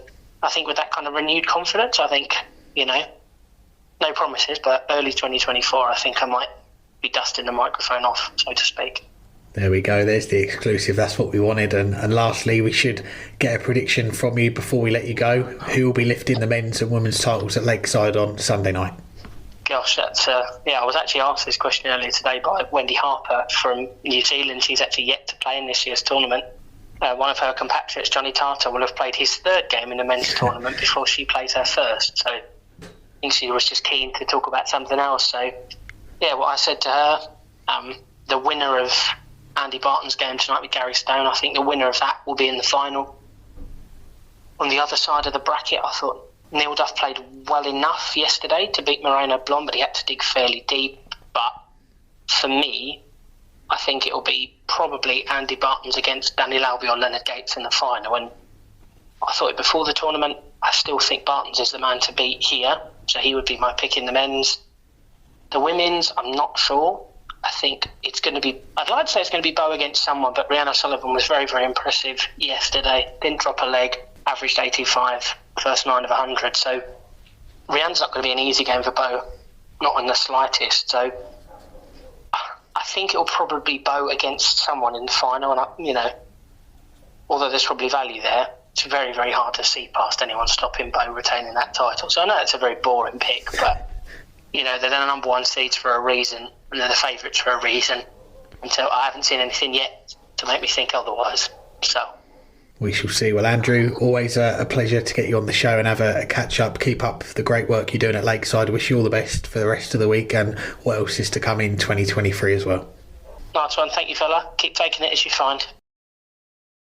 I think with that kind of renewed confidence, I think, no promises, but early 2024, I think I might be dusting the microphone off, so to speak.
There we go. There's the exclusive. That's what we wanted. And lastly, we should get a prediction from you before we let you go. Who will be lifting the men's and women's titles at Lakeside on Sunday night?
Gosh, that's I was actually asked this question earlier today by Wendy Harper from New Zealand. She's actually yet to play in this year's tournament. One of her compatriots, Johnny Tartar, will have played his 3rd game in the men's tournament before she plays her 1st. So I think she was just keen to talk about something else. So, what I said to her, the winner of Andy Barton's game tonight with Gary Stone, I think the winner of that will be in the final. On the other side of the bracket, I thought Neil Duff played well enough yesterday to beat Moreno Blonde, but he had to dig fairly deep. But for me, I think it'll be probably Andy Barton's against Daniel Albion or Leonard Gates in the final. And I thought it before the tournament. I still think Barton's is the man to beat here, so he would be my pick in the men's. The women's, I'm not sure. I think it's going to be, I'd like to say it's going to be Bow against someone, but Rihanna Sullivan was very, very impressive yesterday. Didn't drop a leg, averaged 85, first 9 of 100. So Rihanna's not going to be an easy game for Bow, not in the slightest. So I think it'll probably be Bow against someone in the final. And, although there's probably value there, it's very, very hard to see past anyone stopping Bow retaining that title. So I know it's a very boring pick, but, they're the number 1 seeds for a reason, and they're the favourites for a reason. until I haven't seen anything yet to make me think otherwise. So
we shall see. Well, Andrew, always a pleasure to get you on the show and have a catch up. Keep up the great work you're doing at Lakeside. Wish you all the best for the rest of the week and what else is to come in 2023 as well.
Nice one. Thank you, fella. Keep taking it as you find.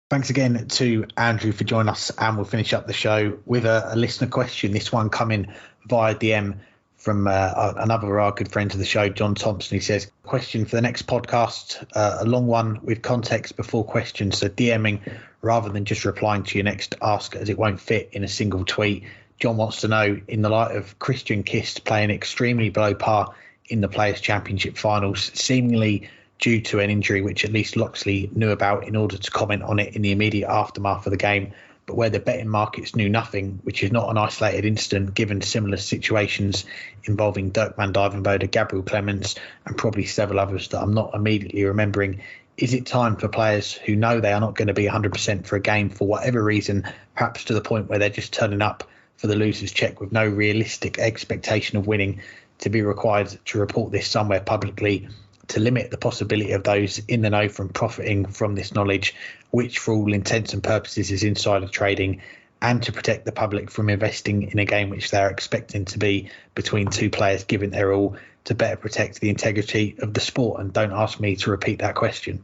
Thanks again to Andrew for joining us, and we'll finish up the show with a listener question. This one coming via DM from another of our good friends of the show, John Thompson. He says, question for the next podcast, a long one with context before questions, so DMing rather than just replying to your next ask, as it won't fit in a single tweet. John wants to know, in the light of Christian Kist playing extremely below par in the Players' Championship finals, seemingly due to an injury which at least Loxley knew about in order to comment on it in the immediate aftermath of the game, but where the betting markets knew nothing, which is not an isolated incident given similar situations involving Dirk van Dijvenbode, Gabriel Clemens, and probably several others that I'm not immediately remembering. Is it time for players who know they are not going to be 100% for a game for whatever reason, perhaps to the point where they're just turning up for the loser's check with no realistic expectation of winning, to be required to report this somewhere publicly, to limit the possibility of those in the know from profiting from this knowledge, which for all intents and purposes is insider trading, and to protect the public from investing in a game which they're expecting to be between two players giving their all, to better protect the integrity of the sport? And don't ask me to repeat that question.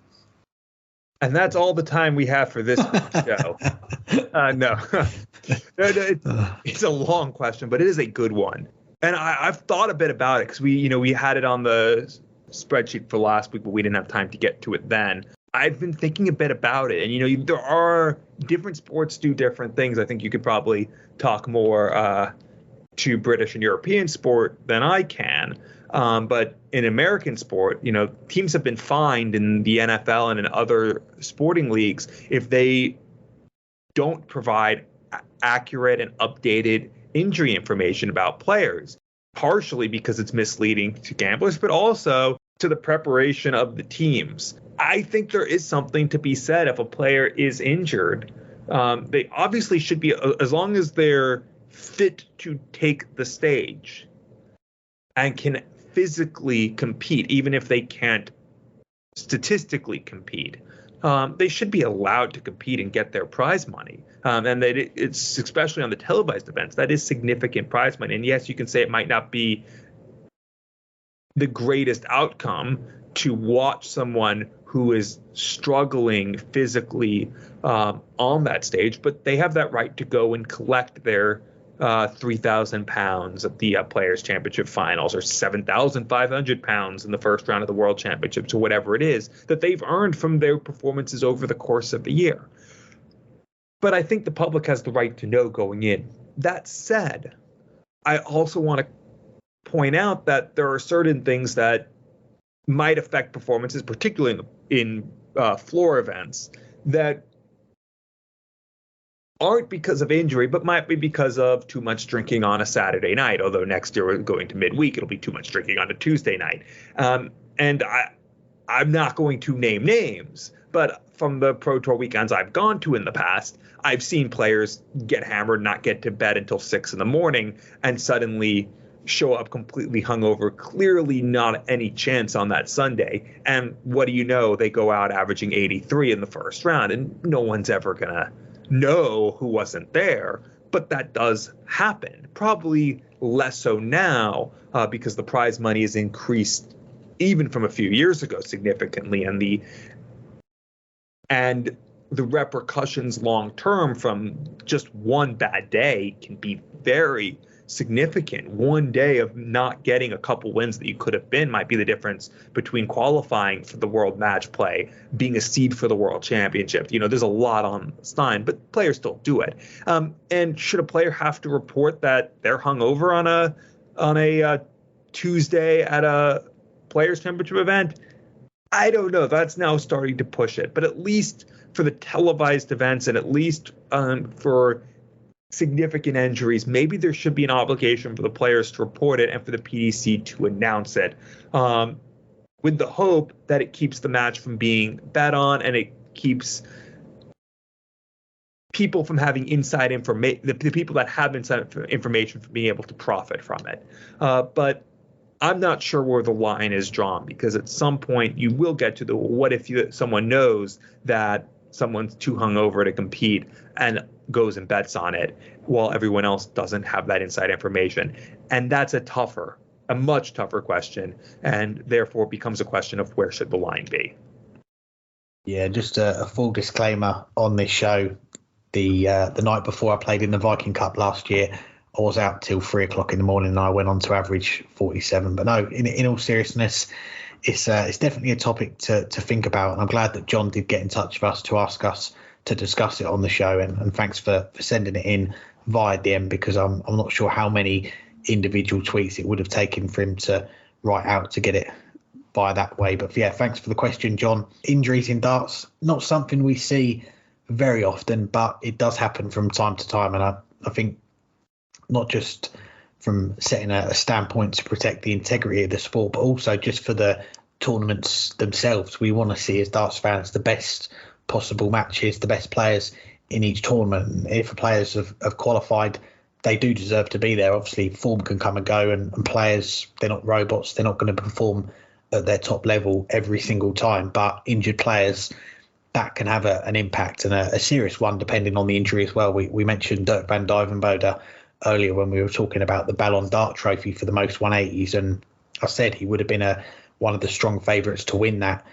And that's all the time we have for this show. No, it's a long question, but it is a good one. And I've thought a bit about it because we had it on the spreadsheet for last week, but we didn't have time to get to it then. I've been thinking a bit about it, and there are different sports do different things. I think you could probably talk more to British and European sport than I can. But in American sport, teams have been fined in the NFL and in other sporting leagues if they don't provide accurate and updated injury information about players, partially because it's misleading to gamblers, but also to the preparation of the teams. I think there is something to be said if a player is injured. They obviously should be, as long as they're fit to take the stage and can physically compete, even if they can't statistically compete. They should be allowed to compete and get their prize money. And that it's especially on the televised events, that is significant prize money. And yes, you can say it might not be the greatest outcome to watch someone who is struggling physically on that stage, but they have that right to go and collect their 3,000 pounds at the Players' Championship finals, or 7,500 pounds in the first round of the World Championships, or whatever it is that they've earned from their performances over the course of the year. But I think the public has the right to know going in. That said, I also want to point out that there are certain things that might affect performances, particularly in floor events, that aren't because of injury, but might be because of too much drinking on a Saturday night. Although next year we're going to midweek, it'll be too much drinking on a Tuesday night. And I'm not going to name names, but from the Pro Tour weekends I've gone to in the past, I've seen players get hammered, not get to bed until 6 a.m, and suddenly show up completely hungover, clearly not any chance on that Sunday. And what do you know? They go out averaging 83 in the first round, and no one's ever going to know who wasn't there. But that does happen. Probably less so now because the prize money has increased even from a few years ago significantly, and the repercussions long term from just one bad day can be very significant. One day of not getting a couple wins that you could have been might be the difference between qualifying for the World Match Play, being a seed for the World Championship. There's a lot on the line, but players still do it. And should a player have to report that they're hungover on a Tuesday at a Players' Championship event? I don't know. That's now starting to push it. But at least for the televised events, and at least for significant injuries, maybe there should be an obligation for the players to report it and for the PDC to announce it, with the hope that it keeps the match from being bet on, and it keeps people from having inside information, the people that have inside information from being able to profit from it. But I'm not sure where the line is drawn, because at some point you will get to the what if someone knows that someone's too hungover to compete and goes and bets on it while everyone else doesn't have that inside information. And that's a much tougher question, and therefore becomes a question of where should the line be.
Yeah, just a full disclaimer on this show. The night before I played in the Viking Cup last year, I was out till 3 o'clock in the morning and I went on to average 47. But no, in all seriousness, it's definitely a topic to think about. And I'm glad that John did get in touch with us to ask us to discuss it on the show. And thanks for sending it in via DM, because I'm not sure how many individual tweets it would have taken for him to write out to get it by that way. But yeah, thanks for the question, John. Injuries in darts, not something we see very often, but it does happen from time to time. And I think not just from setting a standpoint to protect the integrity of the sport, but also just for the tournaments themselves. We want to see, as darts fans, the best possible matches, the best players in each tournament. And if players have qualified, they do deserve to be there. Obviously, form can come and go, and players, they're not robots. They're not going to perform at their top level every single time. But injured players, that can have an impact, and a serious one, depending on the injury as well. We mentioned Dirk van Duijvenbode earlier when we were talking about the Ballon Dart trophy for the most 180s, and I said he would have been one of the strong favourites to win that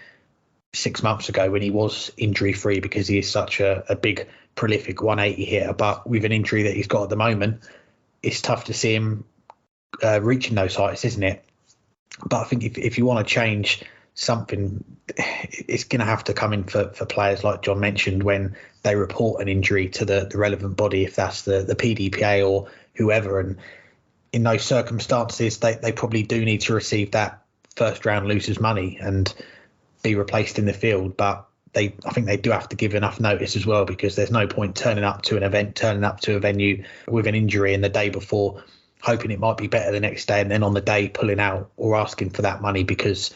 6 months ago when he was injury free, because he is such a big, prolific 180 hitter. But with an injury that he's got at the moment, it's tough to see him reaching those heights, isn't it? But I think if you want to change something, it's going to have to come in for players like John mentioned, when they report an injury to the relevant body, if that's the PDPA or whoever. And in those circumstances, they probably do need to receive that first round losers money and be replaced in the field. But I think they do have to give enough notice as well, because there's no point turning up to a venue with an injury and the day before hoping it might be better the next day, and then on the day pulling out or asking for that money, because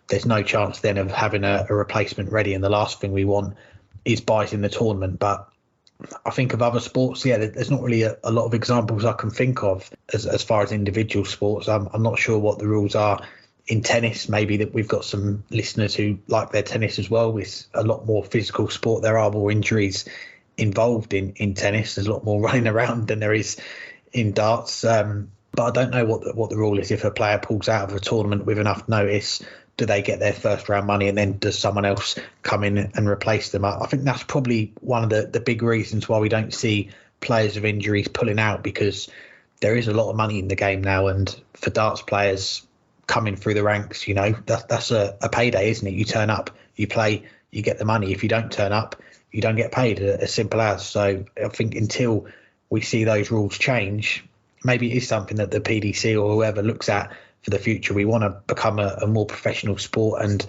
there's no chance then of having a replacement ready. And the last thing we want is buys in the tournament. But I think of other sports, there's not really a lot of examples I can think of as far as individual sports. I'm not sure what the rules are in tennis. Maybe that we've got some listeners who like their tennis as well. It's a lot more physical sport. There are more injuries involved in tennis. There's a lot more running around than there is in darts. But I don't know what the rule is. If a player pulls out of a tournament with enough notice, do they get their first round money, and then does someone else come in and replace them? I think that's probably one of the big reasons why we don't see players with injuries pulling out, because there is a lot of money in the game now. And for darts players coming through the ranks, that's a payday, isn't it? You turn up, you play, you get the money. If you don't turn up, you don't get paid, as simple as. So I think until we see those rules change, maybe it is something that the PDC or whoever looks at for the future. We want to become a more professional sport, and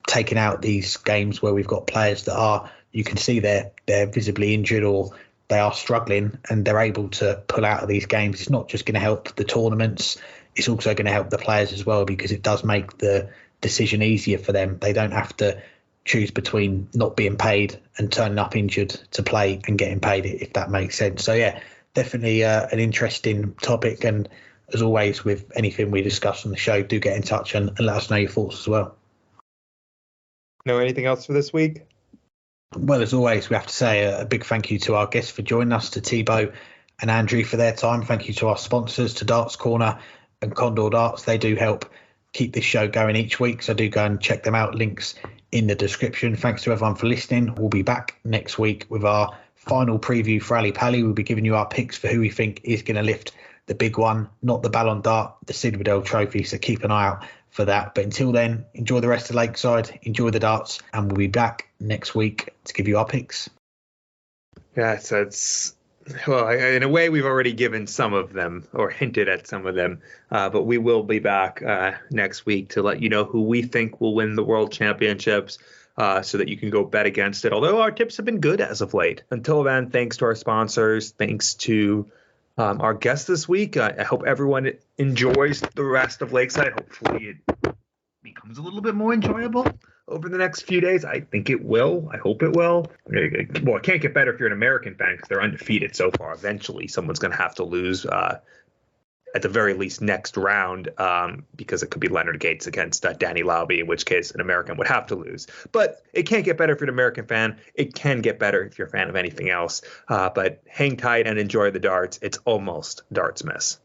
taking out these games where we've got players that you can see they're visibly injured or they are struggling, and they're able to pull out of these games. It's not just going to help the tournaments, it's also going to help the players as well, because it does make the decision easier for them. They don't have to choose between not being paid and turning up injured to play and getting paid, if that makes sense. So yeah, definitely an interesting topic. And as always, with anything we discuss on the show, do get in touch and let us know your thoughts as well.
Know anything else for this week?
Well, as always, we have to say a big thank you to our guests for joining us, to Thibault and Andrew for their time. Thank you to our sponsors, to Darts Corner and Condor Darts. They do help keep this show going each week, so do go and check them out. Links in the description. Thanks to everyone for listening. We'll be back next week with our final preview for Ali Pali. We'll be giving you our picks for who we think is going to lift the big one, not the Ballon d'Art, the Sid Waddell Trophy. So keep an eye out for that. But until then, enjoy the rest of Lakeside, enjoy the darts, and we'll be back next week to give you our picks.
Yeah, so in a way, we've already given some of them or hinted at some of them, but we will be back next week to let you know who we think will win the World Championships, so that you can go bet against it. Although our tips have been good as of late. Until then, thanks to our sponsors, thanks to our guest this week. I hope everyone enjoys the rest of Lakeside. Hopefully it becomes a little bit more enjoyable over the next few days. I think it will. I hope it will. Well, it can't get better if you're an American fan, because they're undefeated so far. Eventually, someone's going to have to lose at the very least next round, because it could be Leonard Gates against Danny Lauby, in which case an American would have to lose. But it can't get better if you're an American fan. It can get better if you're a fan of anything else. But hang tight and enjoy the darts. It's almost Darts Miss.